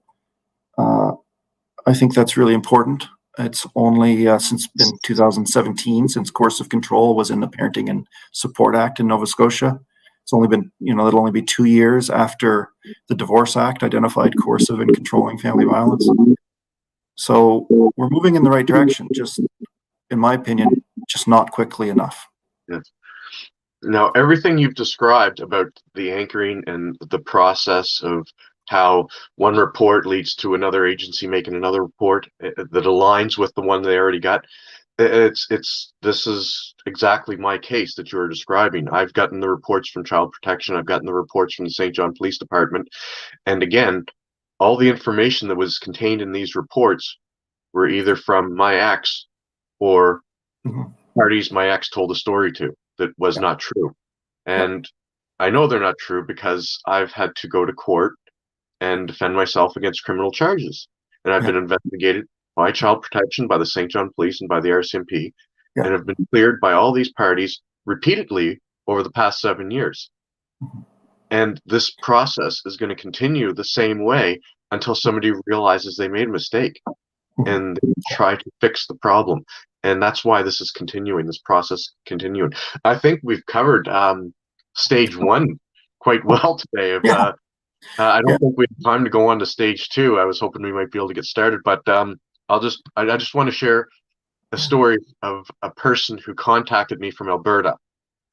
I think that's really important. It's only since been 2017 since coercive control was in the Parenting and Support Act in Nova Scotia. It's only been, it'll only be 2 years after the Divorce Act identified coercive and controlling family violence. So we're moving in the right direction, just in my opinion, just not quickly enough. Yes. Now, everything you've described about the anchoring and the process of how one report leads to another agency making another report that aligns with the one they already got, this is exactly my case that you're describing. I've gotten the reports from Child Protection. I've gotten the reports from the St. John Police Department. And again, all the information that was contained in these reports were either from my ex or Mhm. parties my ex told a story to that was Yeah. not true. Yeah. And I know they're not true because I've had to go to court and defend myself against criminal charges. And I've Yeah. been investigated by Child Protection, by the St. John Police, and by the RCMP, Yeah. and have been cleared by all these parties repeatedly over the past 7 years. Mhm. And this process is going to continue the same way until somebody realizes they made a mistake Mhm. and they try to fix the problem. And that's why this is continuing, this process continuing. I think we've covered stage one quite well today. Yeah. I Yeah. don't think we have time to go on to stage two. I was hoping we might be able to get started, but I just want to share a Yeah. story of a person who contacted me from Alberta,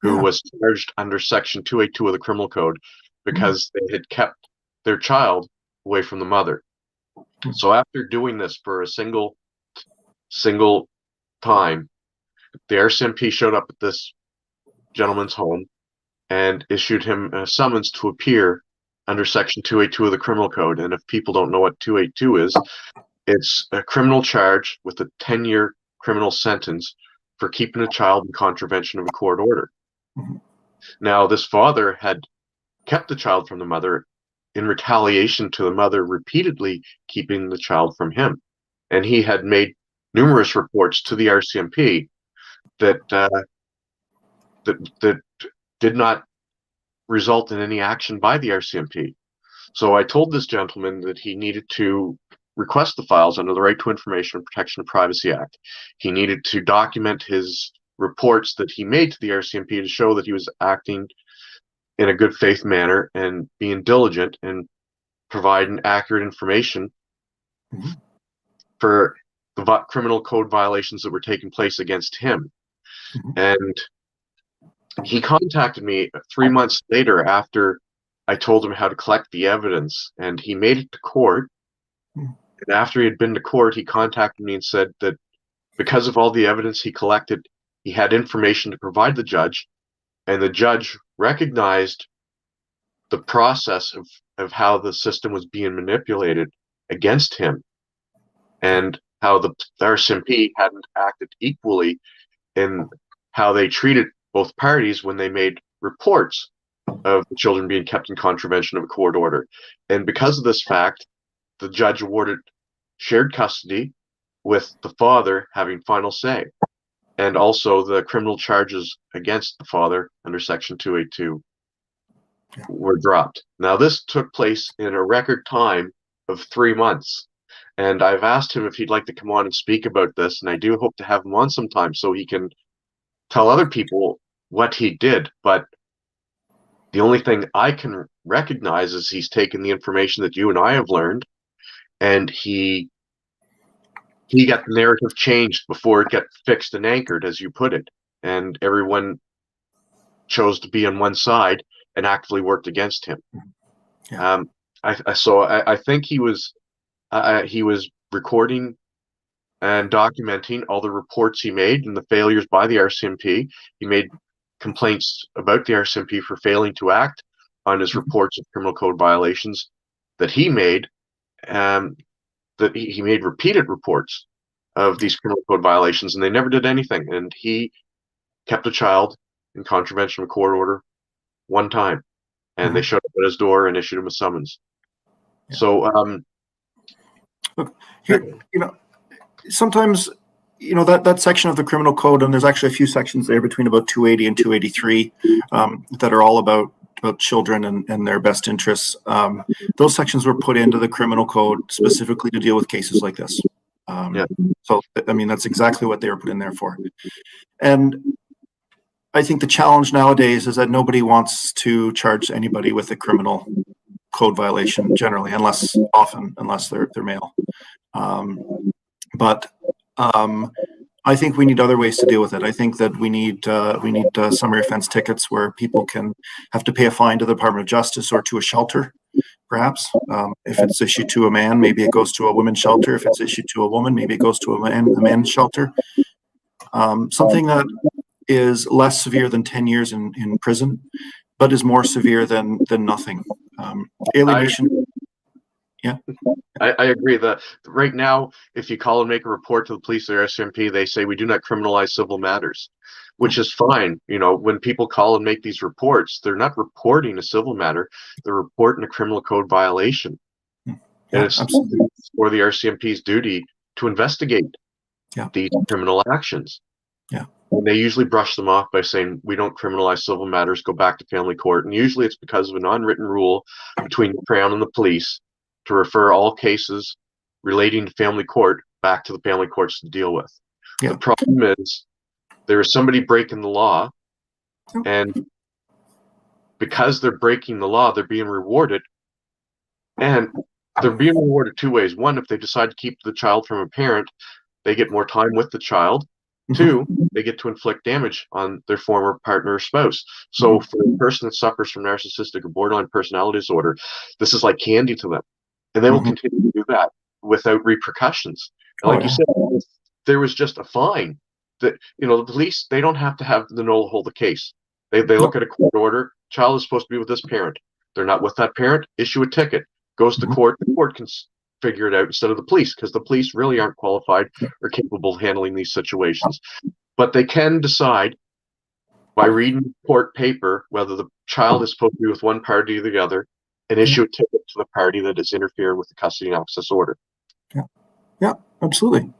who Yeah. was charged under Section 282 of the Criminal Code Mhm. because they had kept their child away from the mother. Mhm. So after doing this for a single time, the RCMP showed up at this gentleman's home and issued him a summons to appear under Section 282 of the Criminal Code. And if people don't know what 282 is, it's a criminal charge with a 10-year criminal sentence for keeping a child in contravention of a court order. Mhm. Now, this father had kept the child from the mother in retaliation to the mother repeatedly keeping the child from him. And he had made numerous reports to the RCMP that that did not result in any action by the RCMP. So I told this gentleman that he needed to request the files under the Right to Information and Protection of Privacy Act. He needed to document his reports that he made to the RCMP to show that he was acting in a good faith manner and being diligent and providing accurate information Mhm. for the criminal code violations that were taking place against him. Mhm. And he contacted me 3 months later after I told him how to collect the evidence, and he made it to court. Mhm. And after he had been to court, he contacted me and said that because of all the evidence he collected, he had information to provide the judge, and the judge recognized the process of how the system was being manipulated against him and how the RCMP hadn't acted equally in how they treated both parties when they made reports of the children being kept in contravention of a court order. And because of this fact, the judge awarded shared custody with the father having final say. And also the criminal charges against the father under Section 282 Yeah. were dropped. Now, this took place in a record time of 3 months. And I've asked him if he'd like to come on and speak about this. And I do hope to have him on sometime so he can tell other people what he did. But the only thing I can recognize is he's taken the information that you and I have learned, and he got the narrative changed before it got fixed and anchored, as you put it, and everyone chose to be on one side and actively worked against him. Yeah. I think he was recording and documenting all the reports he made and the failures by the RCMP. He made complaints about the RCMP for failing to act on his Mhm. reports of criminal code violations that he made. Um, that he made repeated reports of these criminal code violations, and they never did anything. And he kept a child in contravention of a court order one time, and they Mhm. showed up at his door and issued him a summons. Yeah. So, Look, here, sometimes, that section of the criminal code, and there's actually a few sections there between about 280 and 283 that are all about children and their best interests. Those sections were put into the criminal code specifically to deal with cases like this. yeah, So, I mean, that's exactly what they were put in there for. And I think the challenge nowadays is that nobody wants to charge anybody with a criminal code violation generally, unless they're male. But um, I think we need other ways to deal with it. I think that we need summary offense tickets where people can have to pay a fine to the Department of Justice or to a shelter, perhaps. If it's issued to a man, maybe it goes to a women's shelter. If it's issued to a woman, maybe it goes to a men's shelter. Something that is less severe than 10 years in prison, but is more severe than nothing. Alienation. Yeah. I agree that right now, if you call and make a report to the police or RCMP, they say we do not criminalize civil matters, which is fine. You know, when people call and make these reports, they're not reporting a civil matter, they're reporting a criminal code violation. Yeah, and it's absolutely. for the RCMP's duty to investigate these criminal actions. Yeah. And they usually brush them off by saying, we don't criminalize civil matters, go back to family court. And usually it's because of an unwritten rule between the Crown and the police to refer all cases relating to family court back to the family courts to deal with. Yeah. The problem is there is somebody breaking the law, and because they're breaking the law, they're being rewarded. And they're being rewarded two ways. One, if they decide to keep the child from a parent, they get more time with the child. Two, they get to inflict damage on their former partner or spouse. So for a person that suffers from narcissistic or borderline personality disorder, this is like candy to them. And they will continue to do that without repercussions. And like you said, there was just a fine that, you know, the police, they don't have to have the no hold the case. They look at a court order, child is supposed to be with this parent. They're not with that parent, issue a ticket, goes to court, the court can figure it out instead of the police, because the police really aren't qualified or capable of handling these situations. But they can decide by reading court paper whether the child is supposed to be with one party or the other, and issue a ticket to the party that is interfering with the custody and access order. Yeah, absolutely.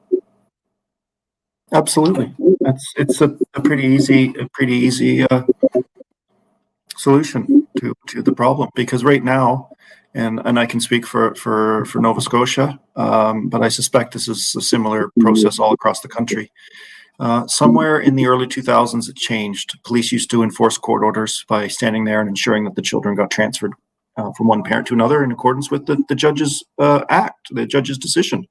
Absolutely. It's a pretty easy solution to the problem, because right now, and I can speak for Nova Scotia, but I suspect this is a similar process all across the country. Somewhere in the early 2000s, it changed. Police used to enforce court orders by standing there and ensuring that the children got transferred from one parent to another in accordance with the judge's act, the judge's decision.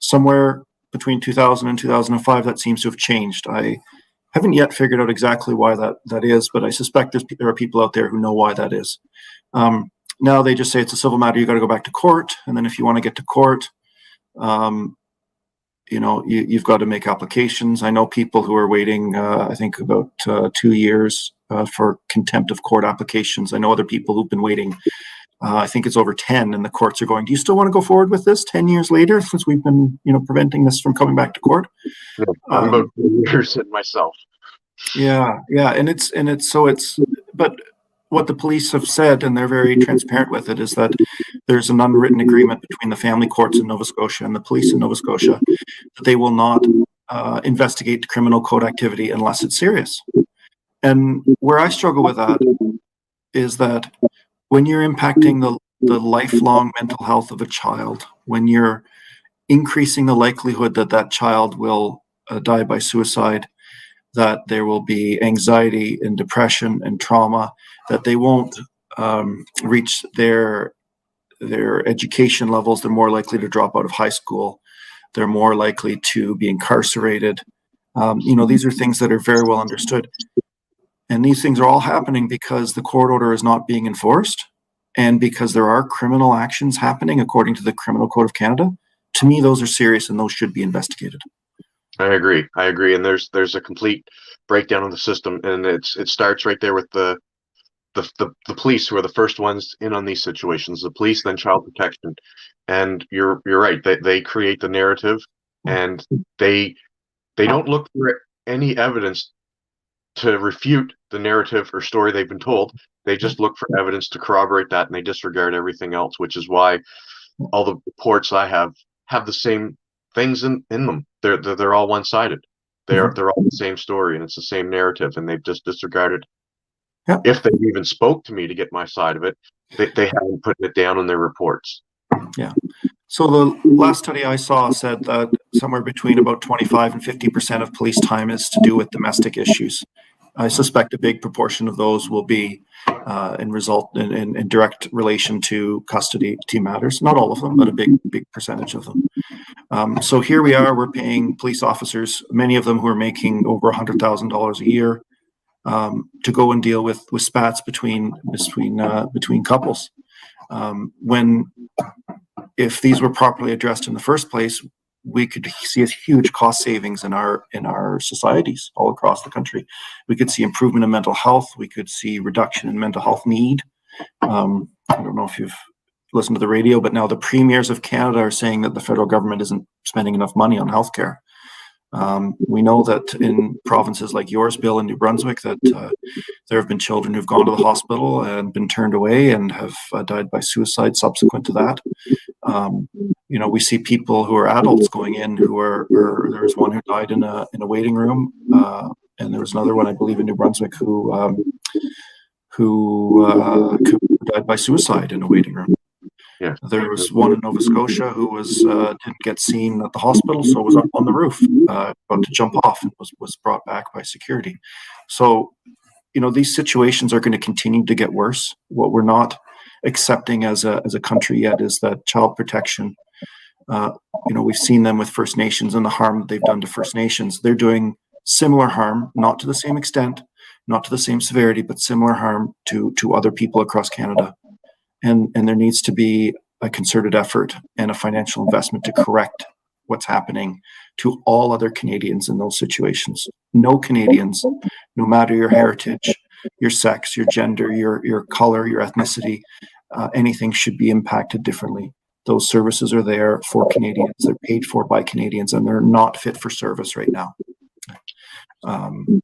Somewhere between 2000 and 2005, that seems to have changed. I haven't yet figured out exactly why that is, but I suspect there are people out there who know why that is. Now they just say it's a civil matter, you got to go back to court, and then if you want to get to court, you know, you've got to make applications. I know people who are waiting, I think about 2 years for contempt of court applications. I know other people who've been waiting, I think it's over 10, and the courts are going, do you still want to go forward with this 10 years later, since we've been, you know, preventing this from coming back to court? Yeah, I'm about 2 years in myself. Yeah, but what the police have said, and they're very transparent with it, is that there's an unwritten agreement between the family courts in Nova Scotia and the police in Nova Scotia that they will not investigate criminal code activity unless it's serious. And where I struggle with that is that when you're impacting the lifelong mental health of a child, when you're increasing the likelihood that that child will die by suicide, that there will be anxiety and depression and trauma, that they won't reach their education levels, they're more likely to drop out of high school, they're more likely to be incarcerated. You know, these are things that are very well understood. And these things are all happening because the court order is not being enforced, and because there are criminal actions happening according to the Criminal Code of Canada. To me, those are serious and those should be investigated. I agree. And there's a complete breakdown of the system, and it starts right there with the police, who are the first ones in on these situations. The police, then child protection, and you're right. They create the narrative, and they don't look for any evidence to refute the narrative or story they've been told. They just look for evidence to corroborate that, and they disregard everything else, which is why all the reports I have the same things in them. They're all one-sided. They're all the same story, and it's the same narrative, and they've just disregarded. Yep. If they even spoke to me to get my side of it, they haven't put it down in their reports. Yeah. So the last study I saw said that somewhere between about 25 and 50% of police time is to do with domestic issues. I suspect a big proportion of those will be in direct relation to custody matters. Not all of them, but a big percentage of them. So here we are, we're paying police officers, many of them who are making over $100,000 a year, to go and deal with spats between couples. When, if these were properly addressed in the first place, we could see a huge cost savings in our societies all across the country. We could see improvement in mental health. We could see reduction in mental health need. I don't know if you've listened to the radio, but now the premiers of Canada are saying that the federal government isn't spending enough money on healthcare. We know that in provinces like yours, Bill, in New Brunswick, that there have been children who've gone to the hospital and been turned away and have died by suicide subsequent to that. We see people who are adults going in who are, or there was one who died in a waiting room, and there was another one, I believe, in New Brunswick who died by suicide in a waiting room. Yeah. There was one in Nova Scotia who was didn't get seen at the hospital, so was up on the roof, about to jump off, and was brought back by security. So, these situations are going to continue to get worse. What we're not accepting as a country yet is that child protection. We've seen them with First Nations and the harm that they've done to First Nations. They're doing similar harm, not to the same extent, not to the same severity, but similar harm to other people across Canada. And there needs to be a concerted effort and a financial investment to correct what's happening to all other Canadians in those situations. No Canadians, no matter your heritage, your sex, your gender, your color, your ethnicity, anything should be impacted differently. Those services are there for Canadians. They're paid for by Canadians, and they're not fit for service right now. And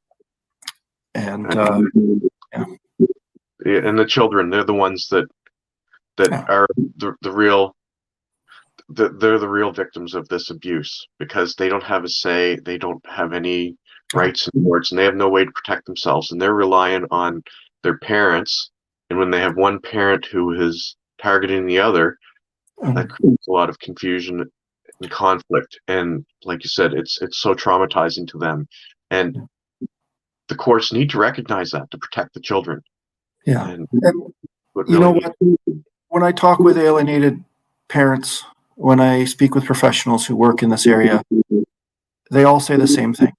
the children, they're the ones that are the real victims of this abuse, because they don't have a say, they don't have any rights and words, and they have no way to protect themselves, and they're relying on their parents. And when they have one parent who is targeting the other, that creates a lot of confusion and conflict. And like you said, it's so traumatizing to them, and the courts need to recognize that to protect the children. Yeah. And you know what? When I talk with alienated parents, when I speak with professionals who work in this area, they all say the same thing.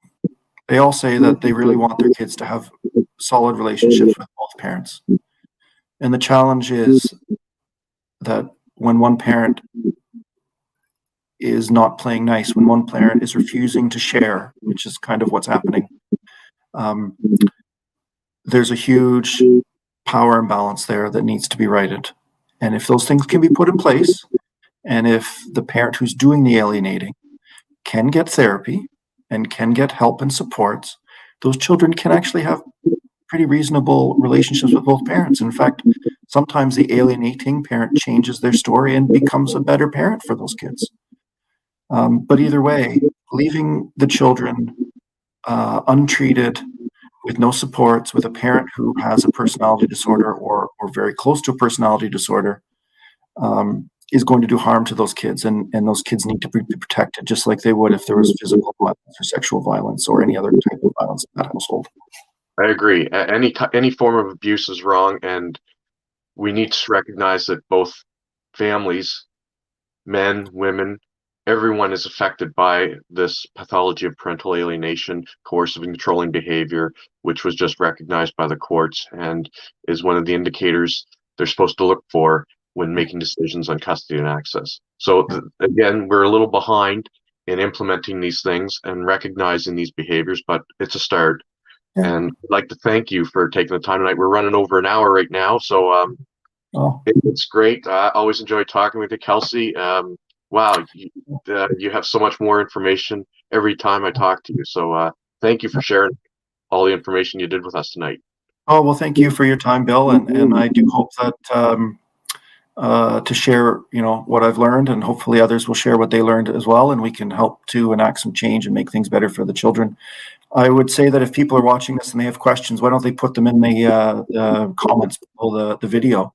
They all say that they really want their kids to have solid relationships with both parents. And the challenge is that when one parent is not playing nice, when one parent is refusing to share, which is kind of what's happening, there's a huge power imbalance there that needs to be righted. And if those things can be put in place, and if the parent who's doing the alienating can get therapy and can get help and supports, those children can actually have pretty reasonable relationships with both parents. In fact, sometimes the alienating parent changes their story and becomes a better parent for those kids. But either way, leaving the children untreated, with no supports, with a parent who has a personality disorder or very close to a personality disorder, is going to do harm to those kids, and those kids need to be protected, just like they would if there was physical violence or sexual violence or any other type of violence in that household. I agree. Any form of abuse is wrong, and we need to recognize that both families, men, women, everyone is affected by this pathology of parental alienation, coercive and controlling behavior, which was just recognized by the courts and is one of the indicators they're supposed to look for when making decisions on custody and access. So again, we're a little behind in implementing these things and recognizing these behaviors, but it's a start. Yeah. And I'd like to thank you for taking the time tonight. We're running over an hour right now, so it's great. I always enjoy talking with you, Kelsey. Wow, you have so much more information every time I talk to you. So thank you for sharing all the information you did with us tonight. Oh, well, thank you for your time, Bill. And I do hope that to share, what I've learned, and hopefully others will share what they learned as well, and we can help to enact some change and make things better for the children. I would say that if people are watching this and they have questions, why don't they put them in the comments below the video?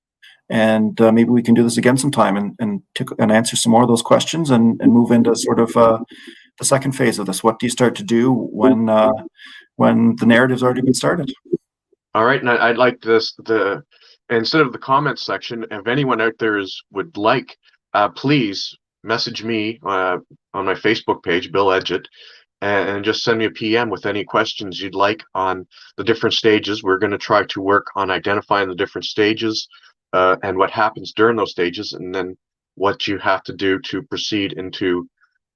And maybe we can do this again sometime and answer some more of those questions and move into sort of the second phase of this. What do you start to do when the narrative's already been started? All right, and I'd like instead of the comments section, if anyone out there would like, please message me on on my Facebook page, Bill Edgett, and just send me a PM with any questions you'd like on the different stages. We're going to try to work on identifying the different stages and what happens during those stages, and then what you have to do to proceed into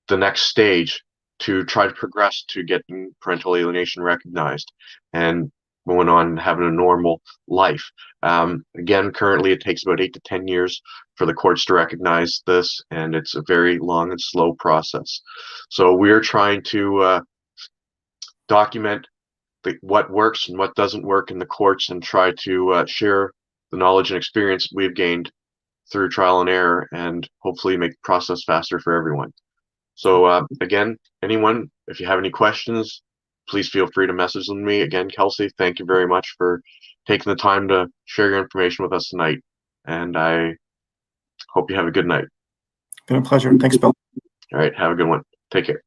the next stage to try to progress to getting parental alienation recognized and going on and having a normal life. Again, currently it takes about 8 to 10 years for the courts to recognize this, and it's a very long and slow process. So we're trying to document what works and what doesn't work in the courts, and try to share the knowledge and experience we've gained through trial and error, and hopefully make the process faster for everyone. So again, anyone, if you have any questions, please feel free to message them to me. Again, Kelsey, thank you very much for taking the time to share your information with us tonight. And I hope you have a good night. Been a pleasure. Thanks, Bill. All right, have a good one. Take care.